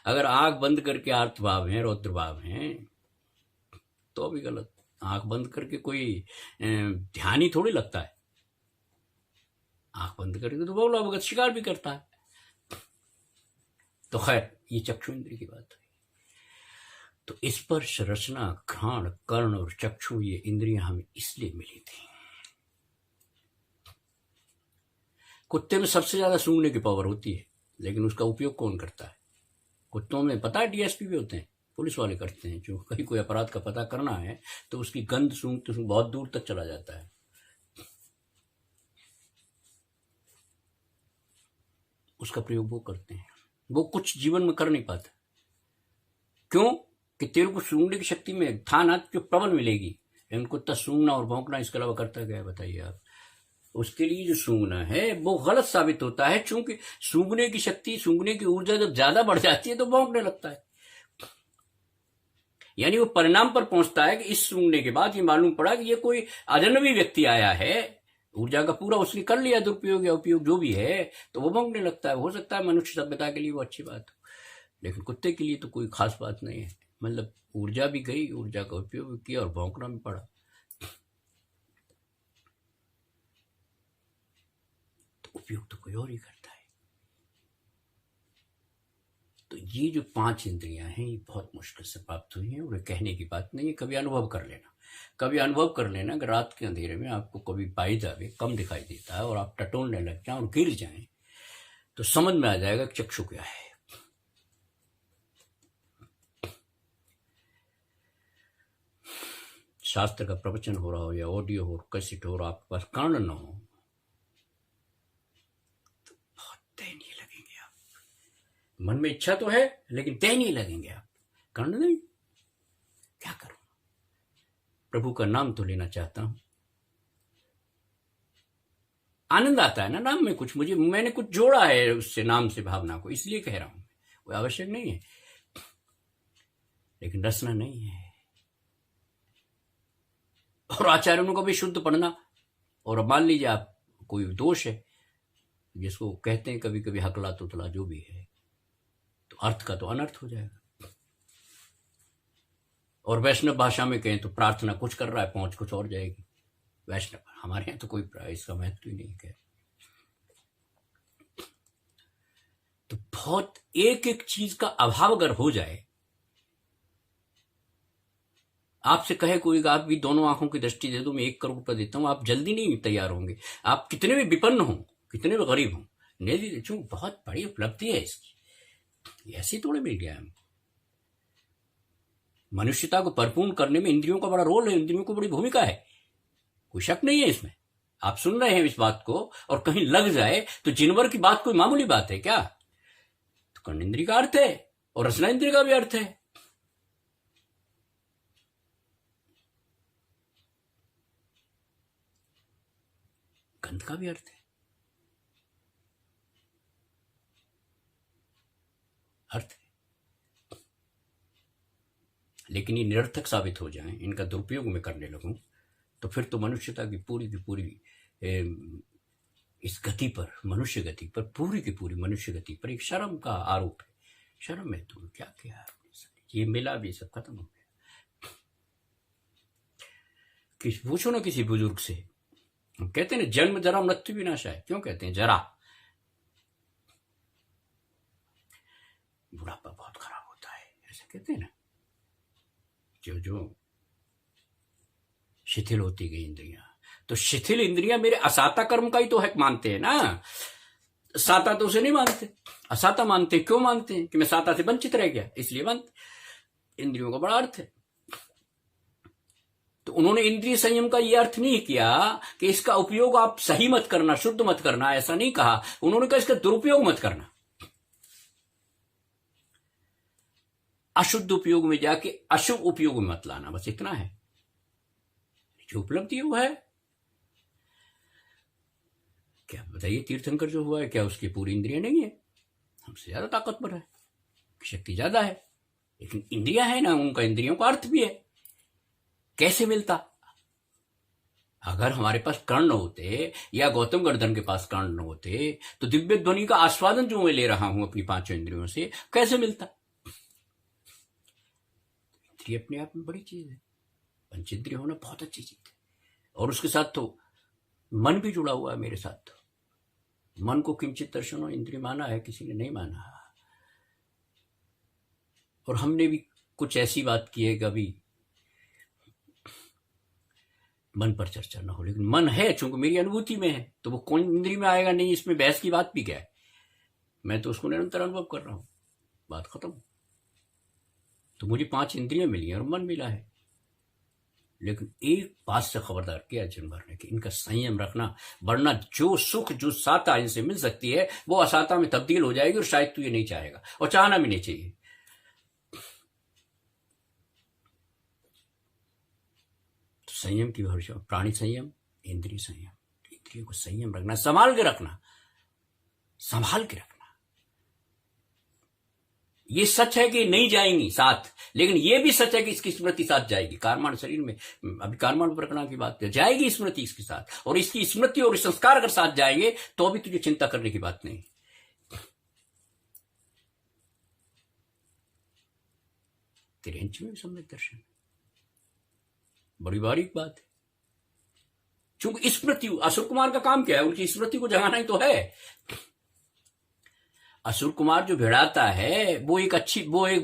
अगर आंख बंद करके आर्त भाव है, रौद्र भाव है, तो भी गलत। आंख बंद करके कोई ध्यान ही थोड़ी लगता है, आंख बंद करके तो बोला भगत शिकार भी करता है। तो खैर ये चक्षु इंद्रिय की बात है। तो स्पर्श, रचना, घ्राण, कर्ण और चक्षु, ये इंद्रियां हमें इसलिए मिली थी। कुत्ते में सबसे ज्यादा सूंघने की पावर होती है, लेकिन उसका उपयोग कौन करता है? कुत्तों में पता है डीएसपी भी होते हैं, पुलिस वाले करते हैं, जो कहीं कोई अपराध का पता करना है तो उसकी गंध सूंघते सूंघ बहुत दूर तक चला जाता है। उसका प्रयोग वो करते हैं, वो कुछ जीवन में कर नहीं पाता। क्यों? कि तेरे को सूंघने की शक्ति में था ना, जो प्रबल मिलेगी, लेकिन कुत्ता सूंघना और भौंकना इसके अलावा करता क्या है बताइए आप? उसके लिए जो सूंघना है वो गलत साबित होता है, क्योंकि सूंघने की शक्ति, सूंघने की ऊर्जा जब ज्यादा बढ़ जाती है तो भौंकने लगता है। यानी वो परिणाम पर पहुंचता है कि इस सूंघने के बाद ये मालूम पड़ा कि ये कोई अजनबी व्यक्ति आया है, ऊर्जा का पूरा उसने कर लिया दुरुपयोग या उपयोग जो भी है, तो वो भौंकने लगता है। हो सकता है मनुष्य सभ्यता के लिए वो अच्छी बात हो, लेकिन कुत्ते के लिए तो कोई खास बात नहीं है। मतलब ऊर्जा भी गई, ऊर्जा का उपयोग किया और भौंकना भी पड़ा। तो उपयोग तो कोई और ही करता है। तो ये जो 5 इंद्रियां हैं ये बहुत मुश्किल से प्राप्त हुई हैं, और ये कहने की बात नहीं है, कभी अनुभव कर लेना। कभी अनुभव कर लेना कि रात के अंधेरे में आपको कभी बाई जावे कम दिखाई देता है और आप टटोलने लग जाएं और गिर जाएं, तो समझ में आ जाएगा कि चक्षु क्या है। शास्त्र का प्रवचन हो रहा हो या ऑडियो हो, कैसेट हो, और आपके पास कान न हो तो बहुत दयनीय लगेंगे आप। मन में इच्छा तो है लेकिन दयनीय लगेंगे आप। कान नहीं, क्या करूं, प्रभु का नाम तो लेना चाहता हूं। आनंद आता है ना नाम में, कुछ मैंने कुछ जोड़ा है उससे, नाम से भावना को, इसलिए कह रहा हूं। वो आवश्यक नहीं है, लेकिन रसना नहीं है। और आचार्यों को भी शुद्ध पढ़ना। और अब मान लीजिए आप कोई दोष है जिसको कहते हैं कभी कभी हकला तुतला जो भी है, तो अर्थ का तो अनर्थ हो जाएगा। और वैष्णव भाषा में कहें तो प्रार्थना कुछ कर रहा है, पहुंच कुछ और जाएगी। वैष्णव, हमारे यहाँ तो कोई इसका महत्व ही नहीं है। तो बहुत एक एक चीज का अभाव अगर हो जाए, आपसे कहे कोई आप भी दोनों आंखों की दृष्टि दे दो, मैं 1 करोड़ रुपए देता हूं, आप जल्दी नहीं तैयार होंगे। आप कितने भी विपन्न हो, कितने भी गरीब हो, नहीं दी चूं, बहुत बड़ी उपलब्धि है इसकी। ऐसी थोड़े मिल गया हमको। मनुष्यता को परिपूर्ण करने में इंद्रियों का बड़ा रोल है, इंद्रियों को बड़ी भूमिका है, कोई शक नहीं है इसमें। आप सुन रहे हैं इस बात को और कहीं लग जाए तो जिनवर की बात कोई मामूली बात है क्या? तो कर्णेंद्रिय का अर्थ है और रसना इंद्रिय का भी अर्थ है। गंध का भी अर्थ है, लेकिन ये निरर्थक साबित हो जाएं, इनका दुरुपयोग में करने लगूं, तो फिर तो मनुष्यता की पूरी इस गति पर, मनुष्य गति पर, पूरी की पूरी मनुष्य गति पर एक शर्म का आरोप है। शर्म है, तुम क्या किया, ये मिला भी सब खत्म हो गया। पूछो ना किसी बुजुर्ग से, हम कहते हैं ना जन्म जरा मृत्यु विनाश है, क्यों कहते हैं जरा? बुढ़ापा बहुत खराब होता है, ऐसे कहते हैं ना। जो शिथिल होती गई इंद्रियां, तो शिथिल इंद्रियां मेरे असाता कर्म का ही तो हक मानते हैं ना। साता तो उसे नहीं मानते, असाता मानते। क्यों मानते हैं? कि मैं साता से वंचित रह गया, इसलिए मानते। इंद्रियों का बड़ा अर्थ है। तो उन्होंने इंद्रिय संयम का यह अर्थ नहीं किया कि इसका उपयोग आप सही मत करना, शुद्ध मत करना, ऐसा नहीं कहा। उन्होंने कहा इसका दुरुपयोग मत करना, अशुद्ध उपयोग में जाके अशुभ उपयोग में मत लाना, बस इतना है। जो उपलब्धि वो है। क्या बताइए, तीर्थंकर जो हुआ है, क्या उसकी पूरी इंद्रियां नहीं है? हमसे ज्यादा ताकतवर है, शक्ति ज्यादा है, लेकिन इंद्रियां है ना, उनका इंद्रियों का अर्थ भी है। कैसे मिलता? अगर हमारे पास कर्ण होते या गौतम गर्दन के पास कर्ण होते तो दिव्य ध्वनि का आस्वादन जो मैं ले रहा हूं अपनी 5 इंद्रियों से, कैसे मिलता? इंद्रिय अपने आप में बड़ी चीज है, पंचेंद्रिय होना बहुत अच्छी चीज है। और उसके साथ तो मन भी जुड़ा हुआ है मेरे साथ। तो मन को किंचित दर्शनो इंद्रिय माना है, किसी ने नहीं माना। और हमने भी कुछ ऐसी बात की है, कभी मन पर चर्चा ना हो, लेकिन मन है, चूंकि मेरी अनुभूति में है, तो वो कौन इंद्रिय में आएगा नहीं, इसमें बहस की बात भी क्या है। मैं तो उसको निरंतर अनुभव कर रहा हूं, बात खत्म। तो मुझे 5 इंद्रियां मिली और मन मिला है, लेकिन एक बात से खबरदार किया जनवर ने कि इनका संयम रखना, वरना जो सुख जो साता इनसे मिल सकती है वो असाता में तब्दील हो जाएगी, और शायद तू ये नहीं चाहेगा और चाहना भी नहीं चाहिए। तो संयम की भाषा, प्राणी संयम, इंद्रिय संयम, इंद्रियों को संयम रखना, संभाल के रखना, संभाल के रखना। ये सच है कि नहीं जाएंगी साथ, लेकिन ये भी सच है कि इसकी स्मृति साथ जाएगी। कारमान शरीर में, अभी कारमान प्रकरण की बात है, जाएगी स्मृति इसके साथ, और इसकी स्मृति और संस्कार अगर साथ जाएंगे तो अभी तुझे चिंता करने की बात नहीं। तेरे अंश में भी सम्यक दर्शन, बड़ी बारीक बात है। चूंकि स्मृति, अशोक कुमार का काम क्या है? उनकी स्मृति को जगाना ही तो है। असुर कुमार जो भिड़ाता है वो एक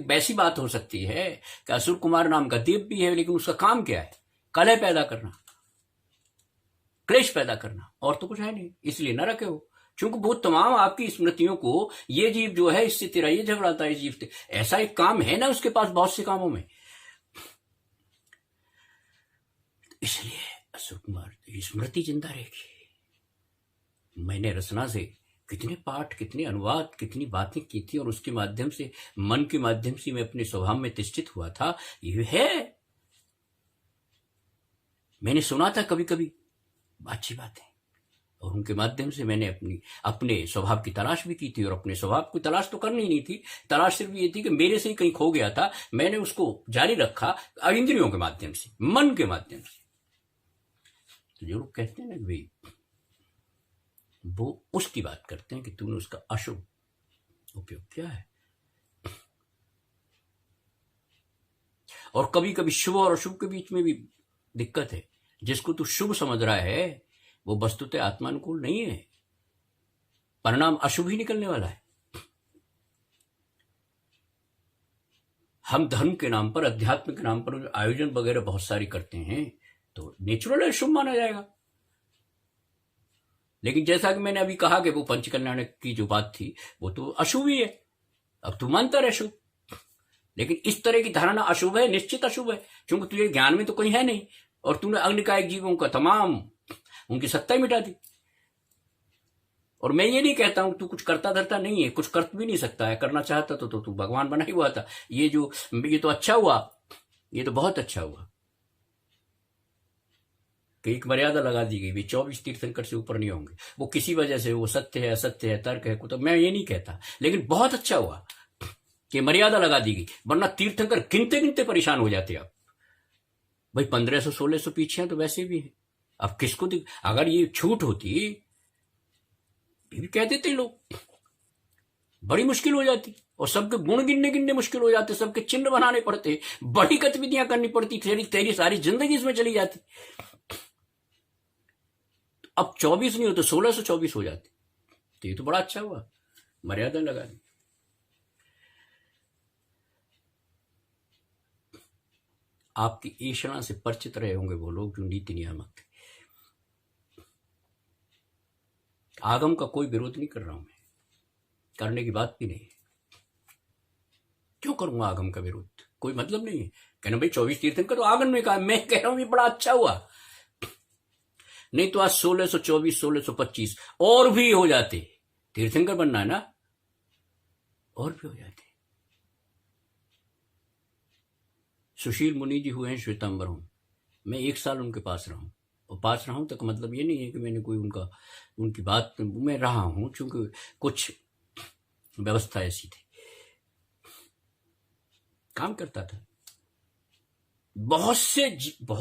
वैसी बात हो सकती है कि असुर कुमार नाम का देव भी है, लेकिन उसका काम क्या है? कलह पैदा करना, क्लेश पैदा करना, और तो कुछ है नहीं। इसलिए न रखे हो, क्योंकि वो तमाम आपकी स्मृतियों को, ये जीव जो है इससे तेरा ये झगड़ाता है, जीव ऐसा एक काम है ना उसके पास बहुत से कामों में। इसलिए असुर कुमार स्मृति जिंदा रहेगी। मैंने रचना से कितने पाठ, कितने अनुवाद, कितनी बातें की थी, और उसके माध्यम से, मन के माध्यम से मैं अपने स्वभाव में तिष्ठित हुआ था। ये है, मैंने सुना था कभी कभी अच्छी बातें, और उनके माध्यम से मैंने अपने स्वभाव की तलाश भी की थी। और अपने स्वभाव की तलाश तो करनी नहीं थी, तलाश सिर्फ ये थी कि मेरे से ही कहीं खो गया था, मैंने उसको जारी रखा इंद्रियों के माध्यम से, मन के माध्यम से। तो जो लोग कहते हैं ना भाई, वो उसकी बात करते हैं कि तूने उसका अशुभ उपयोग किया है। और कभी कभी शुभ और अशुभ के बीच में भी दिक्कत है। जिसको तू शुभ समझ रहा है वो वस्तुतः आत्मानुकूल नहीं है, परिणाम अशुभ ही निकलने वाला है। हम धर्म के नाम पर, अध्यात्म के नाम पर आयोजन वगैरह बहुत सारी करते हैं, तो नेचुरल है, शुभ माना जाएगा। लेकिन जैसा कि मैंने अभी कहा कि वो पंचकल्याण की जो बात थी वो तो अशुभ ही है। अब तू मानता रहे शुभ, लेकिन इस तरह की धारणा अशुभ है, निश्चित अशुभ है, क्योंकि तुझे ज्ञान में तो कहीं है नहीं, और तूने अग्निकायिक जीवों का तमाम उनकी सत्ता ही मिटा दी। और मैं ये नहीं कहता हूं तू कुछ करता धरता नहीं है, कुछ कर भी नहीं सकता है, करना चाहता तो तू भगवान बना ही हुआ था। ये तो अच्छा हुआ, ये तो बहुत अच्छा हुआ कि एक मर्यादा लगा दी गई, 24 तीर्थंकर से ऊपर नहीं होंगे। वो किसी वजह से, वो सत्य है असत्य है, तर्क है, तो मैं ये नहीं कहता, लेकिन बहुत अच्छा हुआ कि मर्यादा लगा दी गई, वरना तीर्थंकर गिनते गिनते परेशान हो जाते। अब भाई 1500-1600 पीछे तो वैसे भी है। अब किसको अगर ये छूट होती, भी कह देते लोग, बड़ी मुश्किल हो जाती, और सबके गुण गिनने गिनने मुश्किल हो जाते, सबके चिन्ह बनाने पड़ते, बड़ी गतिविधियां करनी पड़ती, तेरी सारी जिंदगी इसमें चली जाती। अब 24 नहीं हो तो 1624 हो जाती। तो ये तो बड़ा अच्छा हुआ, मर्यादा लगा दी। आपकी ईर्षणा से परिचित रहे होंगे वो लोग जो नीति नियामक थे। आगम का कोई विरोध नहीं कर रहा हूं मैं, करने की बात भी नहीं है। क्यों करूंगा आगम का विरोध? कोई मतलब नहीं है। कहना भाई 24 तीर्थंकर तो आगम ने कहा, मैं कह रहा हूं ये बड़ा अच्छा हुआ। नहीं तो आज 1624, 1625 और भी हो जाते। तीर्थंकर बनना है ना, और भी हो जाते। सुशील मुनि जी हुए हैं श्वेतांबर, मैं 1 साल उनके पास रहा हूं, और पास रहा हूं तक मतलब ये नहीं है कि मैंने कोई उनकी बात में रहा हूं, क्योंकि कुछ व्यवस्था ऐसी थी, काम करता था। बहुत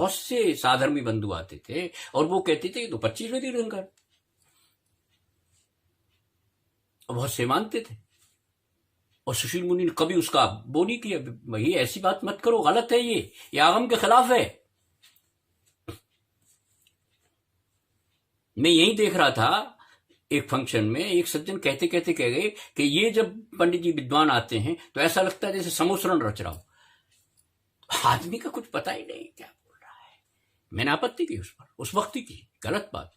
से साधर्मी बंधु आते थे और वो कहते थे तो 25वें तीर्थंकर, और बहुत से मानते थे। और सुशील मुनि ने कभी उसका वो नहीं किया, भाई ऐसी बात मत करो, गलत है, ये आगम के खिलाफ है। मैं यही देख रहा था एक फंक्शन में, एक सज्जन कहते कहते कह गए कि ये जब पंडित जी विद्वान आते हैं तो ऐसा लगता है जैसे समोसरण रच रहा हो। आदमी का कुछ पता ही नहीं क्या बोल रहा है। मैंने आपत्ति की उस पर, उस वक्त की गलत बात।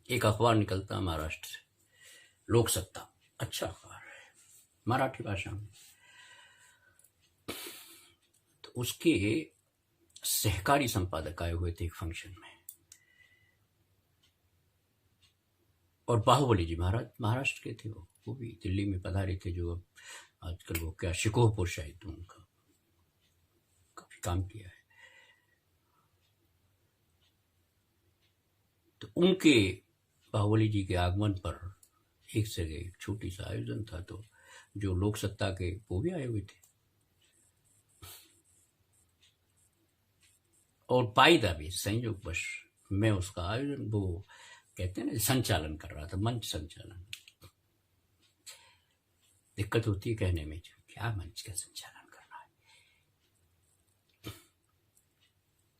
एक अखबार निकलता महाराष्ट्र से, लोक सत्ता, अच्छा अखबार है, मराठी भाषा में। तो उसके सहकारी संपादक आए हुए थे एक फंक्शन में, और बाहुबली जी महाराज महाराष्ट्र के थे, वो भी दिल्ली में पधारे थे, जो अब आजकल वो क्या शिकोहपुर शायद उनका काफी काम किया है। तो उनके बाहुबली जी के आगमन पर एक जगह एक छोटी सा आयोजन था, तो जो लोक सत्ता के वो भी आए हुए थे, और पाईदा भी संयोगवश मैं उसका आयोजन, वो कहते हैं ना, संचालन कर रहा था, मंच संचालन। दिक्कत होती है कहने में, क्या मंच का संचालन करना है।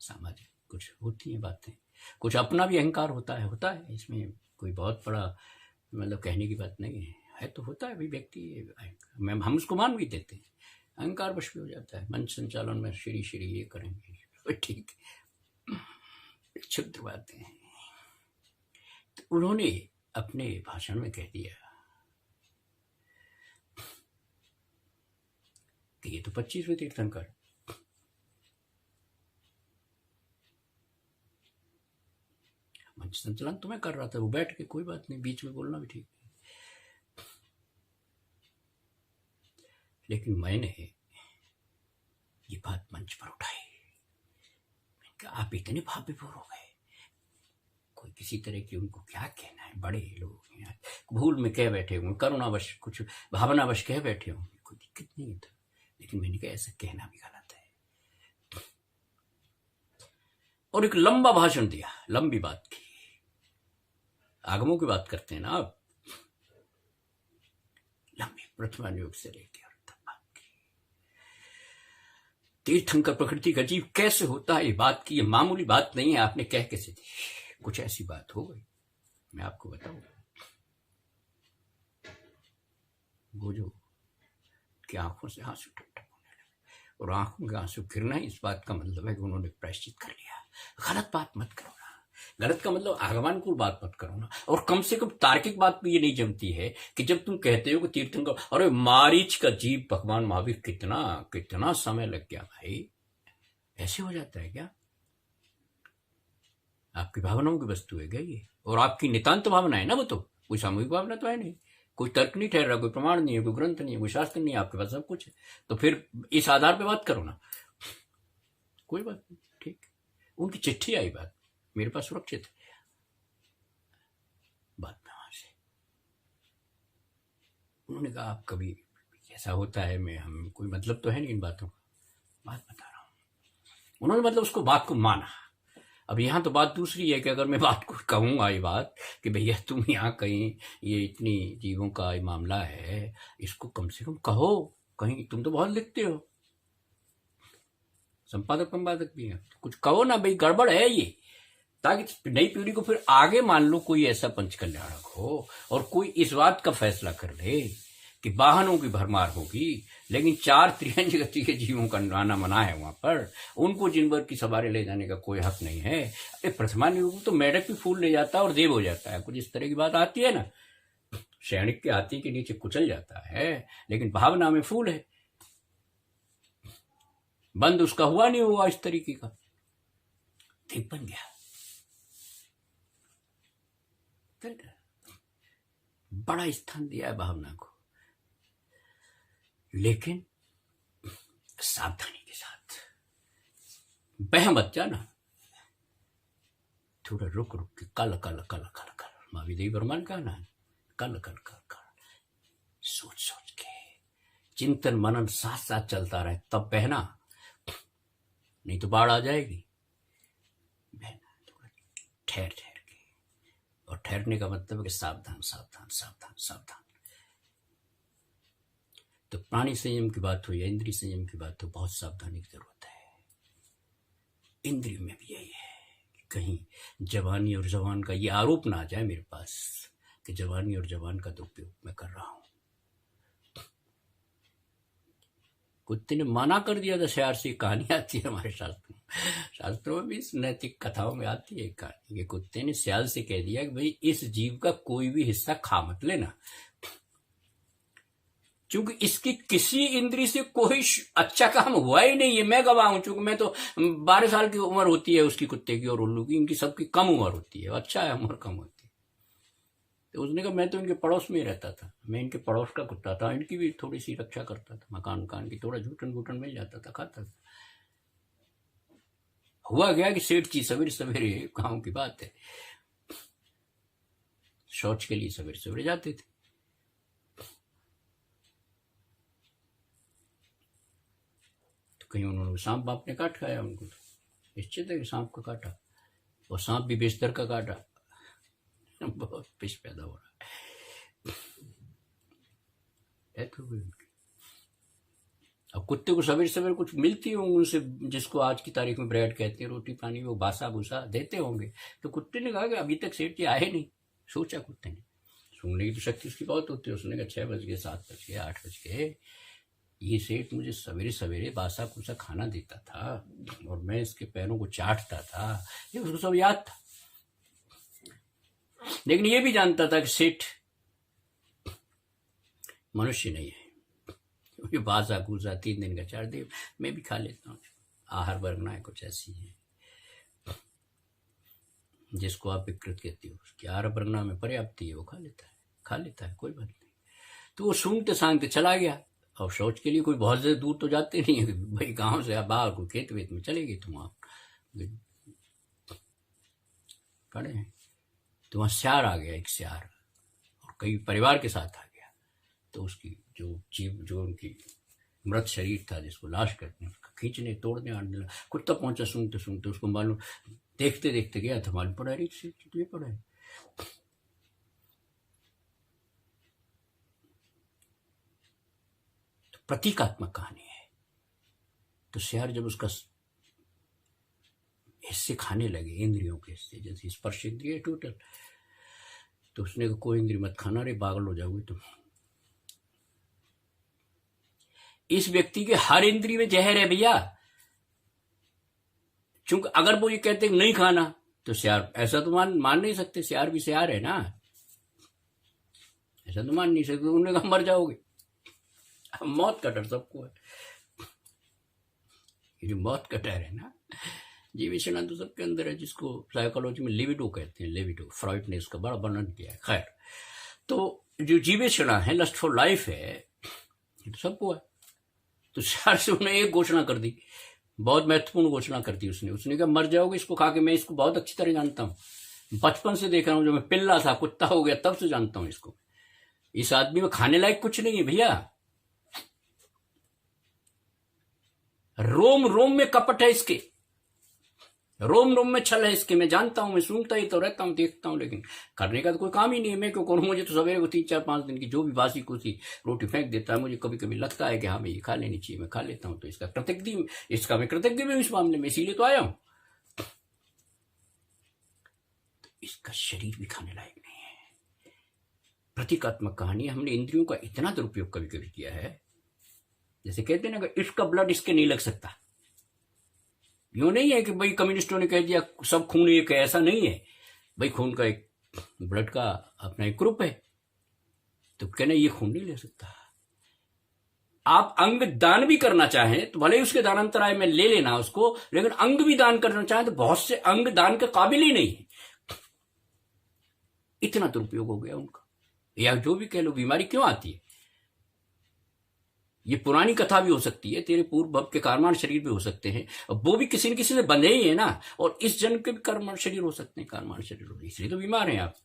सामाजिक कुछ होती हैं बातें, कुछ अपना भी अहंकार होता है, इसमें कोई बहुत बड़ा मतलब कहने की बात नहीं है तो होता है भी व्यक्ति, मैं हम उसको मान भी देते हैं, अहंकार वश भी हो जाता है, मन संचालन में श्री श्री ये करेंगे तो ठीक, क्षुद्र बातें हैं। तो उन्होंने अपने भाषण में कह दिया कि ये तो 25वें तीर्थंकर, मंच संचालन तो मैं कर रहा था, वो बैठ के, कोई बात नहीं, बीच में बोलना भी ठीक है, लेकिन मैंने ये बात मंच पर उठाई, आप इतने भाव विभोर हो गए, कोई किसी तरह की उनको क्या कहना है, बड़े लोग हैं, भूल में कह बैठे होंगे, करुणावश कुछ भावनावश कह बैठे होंगे, कोई दिक्कत नहीं था, लेकिन मैंने कहा ऐसा कहना भी गलत है, और एक लंबा भाषण दिया, लंबी बात की, आगमों की बात करते हैं ना आप, लंबी प्रथमान योग से लेकर तीर्थंकर प्रकृति का जीव कैसे होता है, ये बात की, ये मामूली बात नहीं है, आपने कह कैसे दी, कुछ ऐसी बात हो गई, मैं आपको बताऊंगा, वो जो कि आंखों से आंसू टप होने लगे, और आंखों के आंसू गिरना ही इस बात का मतलब है कि उन्होंने प्रायश्चित कर लिया, गलत बात मत करो ना, गलत का मतलब आगमन को बात मत करो ना, और कम से कम तार्किक बात भी ये नहीं जमती है कि जब तुम कहते हो कि तीर्थंकर, अरे मारीच का जीव भगवान महावीर, कितना कितना समय लग गया भाई, ऐसे हो जाता है क्या, आपकी भावनाओं की वस्तु है क्या ये, और आपकी नितांत भावना है ना, वो तो कोई सामूहिक भावना तो है नहीं, कोई तर्क नहीं ठहर रहा, कोई प्रमाण नहीं है, कोई ग्रंथ नहीं है, कोई शास्त्र नहीं है, आपके पास सब कुछ है, तो फिर इस आधार पे बात करो ना, कोई बात नहीं, ठीक, उनकी चिट्ठी आई, बात मेरे पास सुरक्षित है, बात में वहां से उन्होंने कहा, आप कभी ऐसा होता है, मैं हम कोई मतलब तो है नहीं इन बातों का, बात बता रहा हूं, उन्होंने मतलब उसको बात को माना। अब यहाँ तो बात दूसरी है कि अगर मैं बात को कहूंगा, ये बात कि भैया तुम यहाँ कहीं ये इतनी जीवों का ये मामला है, इसको कम से कम कहो, कहीं तुम तो बहुत लिखते हो, संपादक भी है, कुछ कहो ना भाई, गड़बड़ है ये, ताकि नई पीढ़ी को फिर आगे मान लो कोई ऐसा पंच कल्याणक हो और कोई इस बात का फैसला कर ले कि वाहनों की भरमार होगी, लेकिन 4 त्रियंज गति के जीवों का आना मना है वहां पर, उनको जिनवर की सवारी ले जाने का कोई हक नहीं है। अरे प्रथमान युग तो मेढक भी फूल ले जाता है और देव हो जाता है, कुछ इस तरह की बात आती है ना, सैनिक के हाथी के नीचे कुचल जाता है, लेकिन भावना में फूल है, बंद उसका हुआ नहीं होगा इस तरीके का, देव बन गया, बड़ा स्थान दिया है भावना को, लेकिन सावधानी के साथ, बह मत जाना, थोड़ा रुक रुक के, कल कल कल कल कल, महावीर देवी ब्रह्मांड का ना, कल कल कल कल, सोच सोच के, चिंतन मनन साथ साथ चलता रहे, तब बहना, नहीं तो बाढ़ आ जाएगी, बहना थोड़ा ठहर ठहर के, और ठहरने का मतलब है कि सावधान सावधान सावधान सावधान। तो प्राणी संयम की बात हो या इंद्रिय संयम की बात हो, बहुत सावधानी की जरूरत है। इंद्रिय में भी यही है कि कहीं जवानी और जवान का ये आरोप ना आ जाए मेरे पास कि जवानी और जवान का दुरुपयोग मैं कर रहा हूं। कुत्ते ने मना कर दिया था, शयार से कहानी आती है हमारे शास्त्रों में भी, नैतिक कथाओं में आती है कहानी कि कुत्ते ने सियाल से कह दिया कि भाई इस जीव का कोई भी हिस्सा खा मत लेना, क्योंकि इसकी किसी इंद्री से कोई अच्छा काम हुआ ही नहीं है, मैं गवाह हूं, चूंकि मैं तो 12 साल की उम्र होती है उसकी, कुत्ते की और उल्लू की, इनकी सबकी कम उम्र होती है, अच्छा है उम्र कम होती है। तो उसने कहा मैं तो इनके पड़ोस में ही रहता था, मैं इनके पड़ोस का कुत्ता था, इनकी भी थोड़ी सी रक्षा करता था, मकान की थोड़ा झूठन घूटन मिल जाता था, खाता था। हुआ गया कि सेठ जी सवेरे सवेरे, गांव की बात है, शौच के लिए सवेरे सवेरे जाते थे, तो कहीं उन्होंने सांप बाप ने काट खाया उनको, निश्चित है कि सांप का काटा, और सांप भी बेस्तर का काटा, बहुत विष पैदा हो रहा है, डेथ हो गई उनकी। अब कुत्ते को सवेरे सवेरे कुछ मिलती होंगी उनसे, जिसको आज की तारीख में ब्रेड कहते हैं, रोटी पानी, वो बासा भूसा देते होंगे। तो कुत्ते ने कहा कि अभी तक सेठ जी आए नहीं। सोचा कुत्ते ने, सुनने की तो शक्ति उसकी बहुत होती है। उसने कहा 6 बज गए, 7 बज गए, 8 बज गए, ये सेठ मुझे सवेरे सवेरे बासा कुसा खाना देता था और मैं इसके पैरों को चाटता था, ये उसको सब याद था। लेकिन ये भी जानता था कि सेठ मनुष्य नहीं है, ये बासा कुसा 3 दिन का 4 दिन मैं भी खा लेता हूँ। आहार वर्गनाएं कुछ ऐसी हैं जिसको आप विकृत कहती हो, उसकी आहार वर्गना में पर्याप्ति है, वो खा लेता है, कोई बात नहीं। तो वो सूंघते सांगते चला गया। और शौच के लिए कोई बहुत ज्यादा दूर तो जाते नहीं है भाई, गांव से बाहर कोई खेत वेत में चले गए तुम, आप खड़े हैं तो वहां सियार आ गया, एक सियार, और कई परिवार के साथ आ गया। तो उसकी जो उनकी मृत शरीर था, जिसको लाश करते हैं, उसका खींचने तोड़ने आने लगा। कुत्ता पहुंचा सूंघते सूंघते, उसको मालूम, देखते देखते गया था, मालूम पड़ा ये पड़ा है। तो प्रतीकात्मक कहानी है। तो सियार जब उसका हिस्से खाने लगे, इंद्रियों के हिस्से, जैसे स्पर्श इंद्रिय टोटल, तो उसने कहा कोई इंद्रिय मत खाना रे, पागल हो जाओगे तुम। इस व्यक्ति के हर इंद्रिय में जहर है भैया। क्योंकि अगर वो ये कहते नहीं खाना, तो सियार ऐसा तो मान नहीं सकते, सियार भी सियार है ना, ऐसा तो मान नहीं सकते। उन्होंने कहा मर जाओगे। मौत का डर सबको है, ये जो मौत का डर है ना, जीवेशना तो सबके अंदर है, जिसको साइकोलॉजी में लिबिडो कहते हैं। लिबिडो, फ्रॉइड ने इसका बड़ा वर्णन किया है। खैर, तो जो जीवेशना है, लस्ट फॉर लाइफ है, ये तो सबको है। तो सियार से उन्हें एक घोषणा कर दी, बहुत महत्वपूर्ण घोषणा कर दी उसने कहा मर जाओगे इसको खा के। मैं इसको बहुत अच्छी तरह जानता हूँ, बचपन से देख रहा हूँ, जब मैं पिल्ला था, कुत्ता हो गया, तब से जानता हूँ इसको। इस आदमी में खाने लायक कुछ नहीं है भैया। रोम रोम में कपट है इसके, रोम रोम में छल है इसके। मैं जानता हूं, मैं सुनता ही तो रहता हूं, देखता हूं, लेकिन करने का तो कोई काम ही नहीं है। मैं क्यों करूं? मुझे तो सवेरे को 3-4-5 दिन की जो भी बासी कुसी रोटी फेंक देता है। मुझे कभी कभी लगता है कि हाँ भाई ये खा लेनी चाहिए, मैं खा लेता हूं। तो इसका मैं कृतज्ञ भी हूं इस मामले में, इसीलिए तो आया हूं। तो इसका शरीर भी खाने लायक नहीं है। प्रतीकात्मक कहानी, हमने इंद्रियों का इतना दुरुपयोग कभी कभी किया है, जैसे कहते हैं ना कि इसका ब्लड इसके नहीं लग सकता। यूं नहीं है कि भाई कम्युनिस्टों ने कह दिया सब खून एक है, ऐसा नहीं है भाई। खून का एक, ब्लड का अपना एक ग्रुप है, तो कहना ये खून नहीं ले सकता। आप अंग दान भी करना चाहें तो भले ही उसके दानांतराय में ले लेना उसको, लेकिन अंग भी दान करना चाहें तो बहुत से अंग दान के काबिल ही नहीं है। इतना दुरुपयोग हो गया उनका। या जो भी कह लो, बीमारी क्यों आती है? ये पुरानी कथा भी हो सकती है, तेरे पूर्व भव के कर्मण शरीर भी हो सकते हैं, वो भी किसी न किसी से बंधे ही है ना। और इस जन्म के भी कर्मण शरीर हो सकते हैं, कर्मण शरीर हो, इसलिए तो बीमार हैं आप।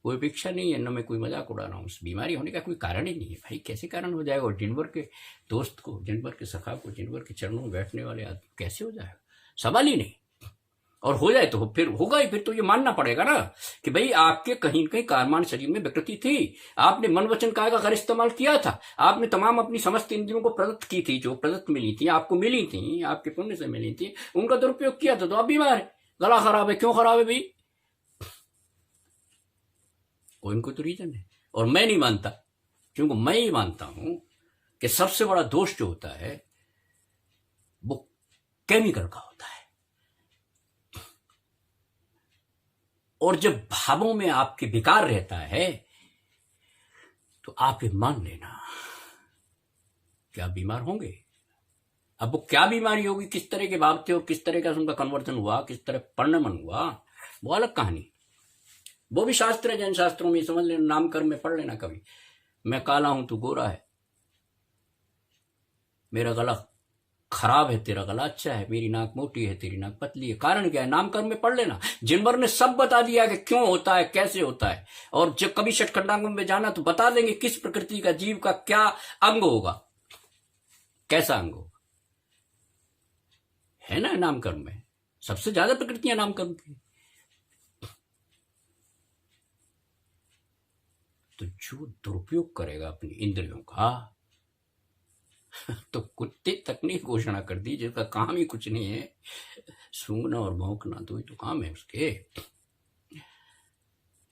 कोई अपेक्षा नहीं है, न मैं कोई मजाक उड़ा रहा हूं। बीमारी होने का कोई कारण ही नहीं है भाई। कैसे कारण हो जाएगा? और जिनवर के दोस्त को, जिनवर के सखा को, जिनवर के चरणों में बैठने वाले आदमी कैसे हो जाएगा? सवाल ही नहीं। और हो जाए तो फिर होगा ही। फिर तो ये मानना पड़ेगा ना कि भाई आपके कहीं न कहीं कर्माण शरीर में विकृति थी। आपने मन वचन काया का अगर इस्तेमाल किया था, आपने तमाम अपनी समस्त इंद्रियों को प्रदत्त की थी, जो प्रदत्त मिली थी, आपको मिली थी, आपके पुण्य से मिली थी, उनका दुरुपयोग किया था, तो आप बीमार है। गला खराब है, क्यों खराब है भाई? कोई इनको तो रीजन है। और मैं नहीं मानता, क्योंकि मैं ही मानता हूं कि सबसे बड़ा दोष जो होता है वो केमिकल का होता है। और जब भावों में आपके विकार रहता है तो आप ये मान लेना कि आप बीमार होंगे। अब वो क्या बीमारी होगी, किस तरह के भाव थे और किस तरह का उनका कन्वर्जन हुआ, किस तरह परिणमन हुआ, वो अलग कहानी। वो भी शास्त्र है, जैन शास्त्रों में समझ लेना, नाम कर्म में पढ़ लेना कभी। मैं काला हूं, तू गोरा है, मेरा गला खराब है, तेरा गला अच्छा है, मेरी नाक मोटी है, तेरी नाक पतली है। कारण क्या है? नाम कर्म में पढ़ लेना। जिनवर ने सब बता दिया कि क्यों होता है, कैसे होता है। और जब कभी षटखंडांग में जाना तो बता देंगे किस प्रकृति का जीव का क्या अंग होगा, कैसा अंग होगा। है ना, नाम कर्म में सबसे ज्यादा प्रकृतियां नाम कर्म की। तो जो दुरुपयोग करेगा अपनी इंद्रियों का, तो कुत्ते तक ने घोषणा कर दी, जिसका काम ही कुछ नहीं है, सूंघना और भौंकना, तो ही तो काम है उसके।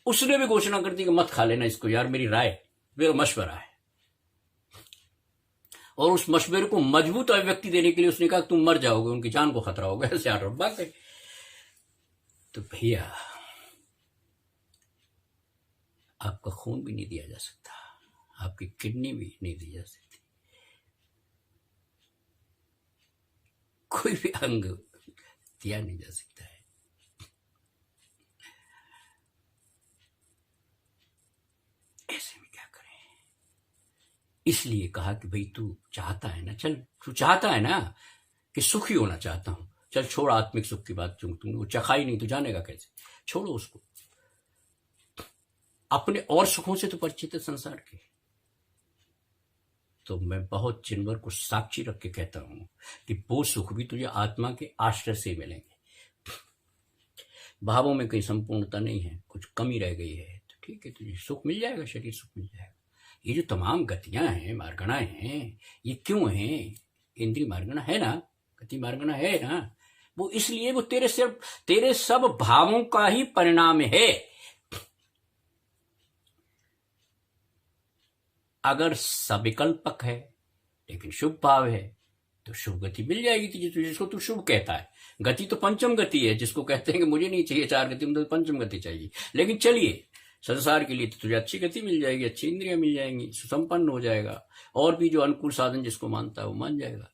उसने भी घोषणा कर दी कि मत खा लेना इसको यार, मेरी राय, मेरा मशवरा है। और उस मशवरे को मजबूत अभिव्यक्ति देने के लिए उसने कहा तुम मर जाओगे, उनकी जान को खतरा होगा, ऐसे आठ बात है। तो भैया आपका खून भी नहीं दिया जा सकता, आपकी किडनी भी नहीं दी जा सकती, कोई भी अंग दिया नहीं जा सकता है। ऐसे में क्या करें? इसलिए कहा कि भाई तू चाहता है ना, चल, तू चाहता है ना कि सुखी होना चाहता हूं, चल छोड़ आत्मिक सुख की बात, तुमने वो चखा ही नहीं तो जानेगा कैसे, छोड़ो उसको। अपने और सुखों से तो परिचित है संसार के। तो मैं बहुत चिन्वर को साक्षी रख के कहता हूं कि वो सुख भी तुझे आत्मा के आश्रय से मिलेंगे। भावों में कहीं संपूर्णता नहीं है, कुछ कमी रह गई है तो ठीक है, तुझे सुख मिल जाएगा, शरीर सुख मिल जाएगा। ये जो तमाम गतियां हैं, मार्गणाएं हैं, ये क्यों हैं? इंद्रिय मार्गणा है ना, गति मार्गणा है ना, वो इसलिए वो तेरे सब भावों का ही परिणाम है। अगर सविकल्पक है लेकिन शुभ भाव है तो शुभ गति मिल जाएगी तुझे, जिसको तू शुभ कहता है। गति तो पंचम गति है, जिसको कहते हैं कि मुझे नहीं चाहिए चार गति, मुझे पंचम गति चाहिए। लेकिन चलिए, संसार के लिए तो तुझे अच्छी गति मिल जाएगी, अच्छी इंद्रियां मिल जाएंगी, सुसंपन्न हो जाएगा, और भी जो अनुकूल साधन जिसको मानता है वो मान जाएगा।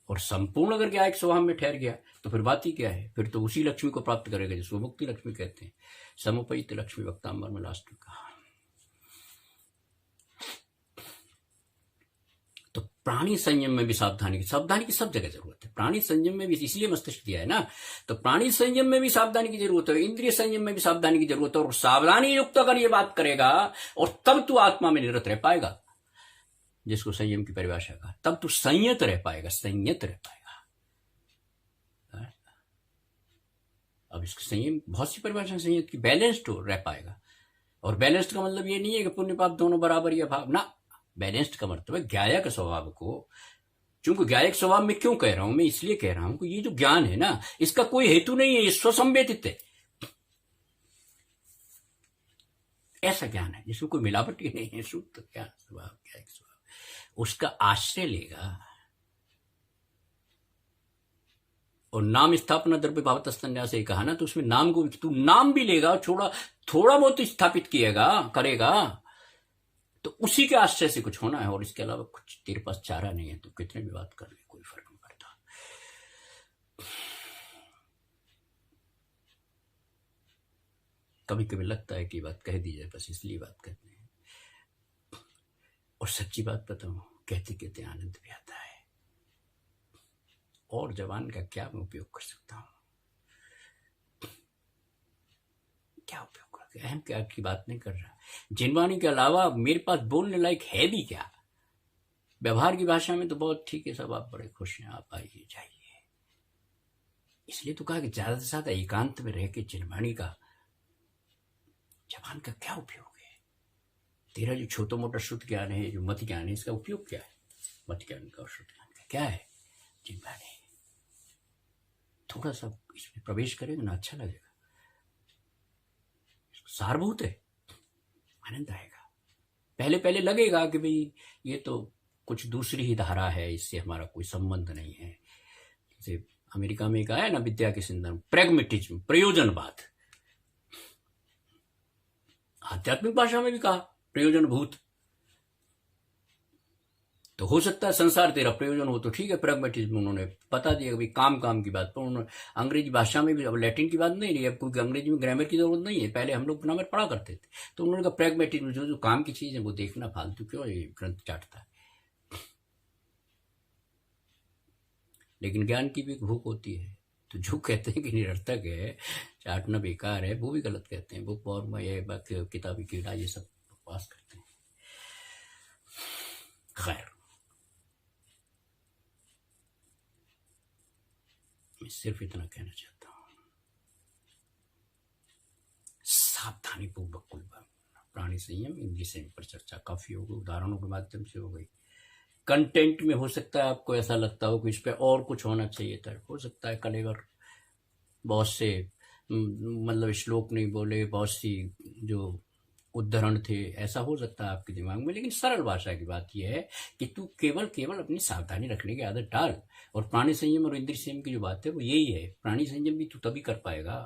और संपूर्ण अगर क्या एक स्वभाव में ठहर गया तो फिर बात ही क्या है? फिर तो उसी लक्ष्मी को प्राप्त करेगा जिसको मुक्ति लक्ष्मी कहते हैं। समुपयुक्त लक्ष्मी वक्तांबर में लास्ट में कहा। तो प्राणी संयम में भी सावधानी की सब जगह जरूरत है। प्राणी संयम में भी इसलिए मस्तिष्क दिया है ना, तो प्राणी संयम में भी सावधानी की जरूरत है, इंद्रिय संयम में भी सावधानी की जरूरत है। और सावधानी युक्त अगर ये बात करेगा और तब तू आत्मा में निरत रह पाएगा, जिसको संयम की परिभाषा का, तब तू संयत रह पाएगा, संयत रह पाएगा। अब इसके संयम बहुत सी परिभाषा संयत की, बैलेंस्ड रह पाएगा। और बैलेंस्ड का मतलब ये नहीं है कि पुण्य पाप दोनों बराबर या भाव ना, बैलेंस्ड का मतलब है ज्ञायक स्वभाव को। चूंकि ज्ञायक स्वभाव में क्यों कह रहा हूं मैं, इसलिए कह रहा हूं कि ये जो ज्ञान है ना, इसका कोई हेतु नहीं है, ये स्वसंवेदित है। ऐसा ज्ञान है जिसमें कोई मिलावट ही नहीं है, शुद्ध ज्ञान स्वभाव, ज्ञायक स्वभाव, उसका आश्रय लेगा। और नाम स्थापना द्रव्य भावत संन्यास से कहा ना, तो उसमें नाम को तू नाम भी लेगा, थोड़ा बहुत स्थापित करेगा, तो उसी के आश्रय से कुछ होना है। और इसके अलावा कुछ तेरे पास चारा नहीं है, तो कितने भी बात कर ले, कोई फर्क नहीं पड़ता। कभी कभी लगता है कि बात कह दी जाए, बस इसलिए बात करते हैं। और सच्ची बात बताऊं, कहते कहते आनंद भी आता है। और जबान का क्या मैं उपयोग कर सकता हूं? क्या उपयोग कर, अहम क्या की बात नहीं कर रहा। जिनवाणी के अलावा मेरे पास बोलने लायक है भी क्या? व्यवहार की भाषा में तो बहुत ठीक है, सब आप बड़े खुश हैं, आप आइए जाइए। इसलिए तो कहा कि ज्यादा से ज्यादा एकांत में रह के जिनवाणी का, जबान का क्या उपयोग है? तेरा जो छोटा मोटा शुद्ध ज्ञान है, जो मत ज्ञान है, इसका उपयोग क्या है? मत ज्ञान का और शुद्ध ज्ञान का क्या है? जिनवाणी। थोड़ा सा इसमें प्रवेश करेंगे ना, अच्छा लगेगा। सारभूत है, आनंद आएगा। पहले पहले लगेगा कि भाई ये तो कुछ दूसरी ही धारा है, इससे हमारा कोई संबंध नहीं है। जैसे अमेरिका में कहा है ना, विद्या के संदर्भ, प्रैग्मेटिज्म, प्रयोजनवाद। आध्यात्मिक भाषा में भी कहा प्रयोजनभूत। तो हो सकता है संसार तेरा प्रयोजन हो तो ठीक है, प्रैग्मेटिज्म उन्होंने बता दिया कि काम की बात। पर उन्होंने अंग्रेजी भाषा में भी, अब लैटिन की बात नहीं रही, अब क्योंकि अंग्रेजी में ग्रामर की जरूरत नहीं है, पहले हम लोग ग्रामर पढ़ा करते थे। तो उन्होंने कहा प्रैग्मेटिज्म, जो काम की चीज है वो देखना, फालतू क्यों ये ग्रंथ चाटता है। लेकिन ज्ञान की भी भूख होती है, तो जो कहते हैं कि निरर्थक है, चाटना बेकार है, वो भी गलत कहते हैं। बुक और किताबी कीड़ा, ये सब बकवास करते हैं। खैर, मैं सिर्फ इतना कहना चाहता हूं, सावधानी पूर्वक प्राणी संयम, इंद्रिय संयम पर चर्चा काफी हो गई, उदाहरणों के माध्यम से हो गई। कंटेंट में हो सकता है आपको ऐसा लगता हो कि इस पे और कुछ होना चाहिए था, हो सकता है कलेवर बहुत से मतलब श्लोक नहीं बोले, बहुत सी जो उद्धरण थे, ऐसा हो सकता है आपके दिमाग में, लेकिन सरल भाषा की बात यह है कि तू केवल केवल अपनी सावधानी रखने की आदत डाल। और प्राणी संयम और इंद्रिय संयम की जो बात है वो यही है। प्राणी संयम भी तू तभी कर पाएगा,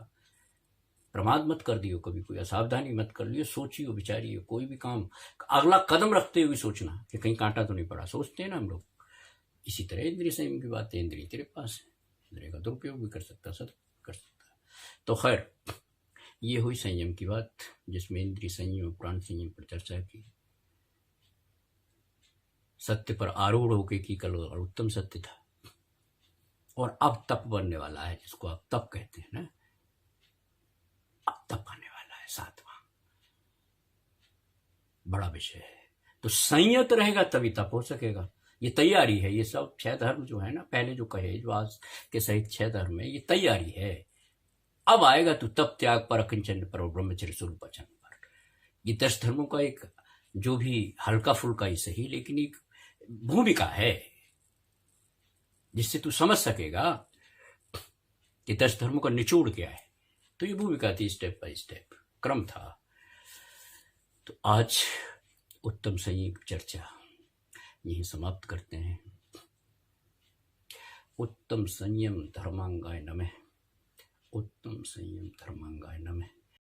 प्रमाद मत कर दियो कभी, कोई असावधानी मत कर लियो, सोचियो विचारियो, कोई भी काम अगला कदम रखते हुए सोचना कि कहीं कांटा तो नहीं पड़ा, सोचते हैं ना हम लोग। इसी तरह इंद्रिय संयम की बात है, इंद्रिय तेरे पास है, इंद्रिय का दुरुपयोग भी कर सकता, सदुपयोग कर सकता। तो खैर, ये हुई संयम की बात, जिसमें इंद्रिय संयम और प्राण संयम पर चर्चा की। सत्य पर आरूढ़ होके की कल और उत्तम सत्य था, और अब तप बनने वाला है, जिसको आप तप कहते हैं ना, अब तप आने वाला है, 7वां बड़ा विषय है। तो संयत रहेगा तभी तप हो सकेगा, ये तैयारी है। ये सब 6 धर्म जो है ना, पहले जो कहे, जो आज के सहित 6 धर्म है, ये तैयारी है। अब आएगा तू तप, त्याग पर, अकिंचन पर और ब्रह्मचर्य स्वरूप वचन पर। ये 10 धर्मों का एक जो भी हल्का फुल्का ही सही, लेकिन एक भूमिका है जिससे तू समझ सकेगा कि 10 धर्मों का निचोड़ क्या है। तो ये भूमिका थी, स्टेप बाय स्टेप क्रम था। तो आज उत्तम संयम की चर्चा यही समाप्त करते हैं। उत्तम संयम धर्मांगाय नमः। उत्तम संयम धर्मांगाय नमः।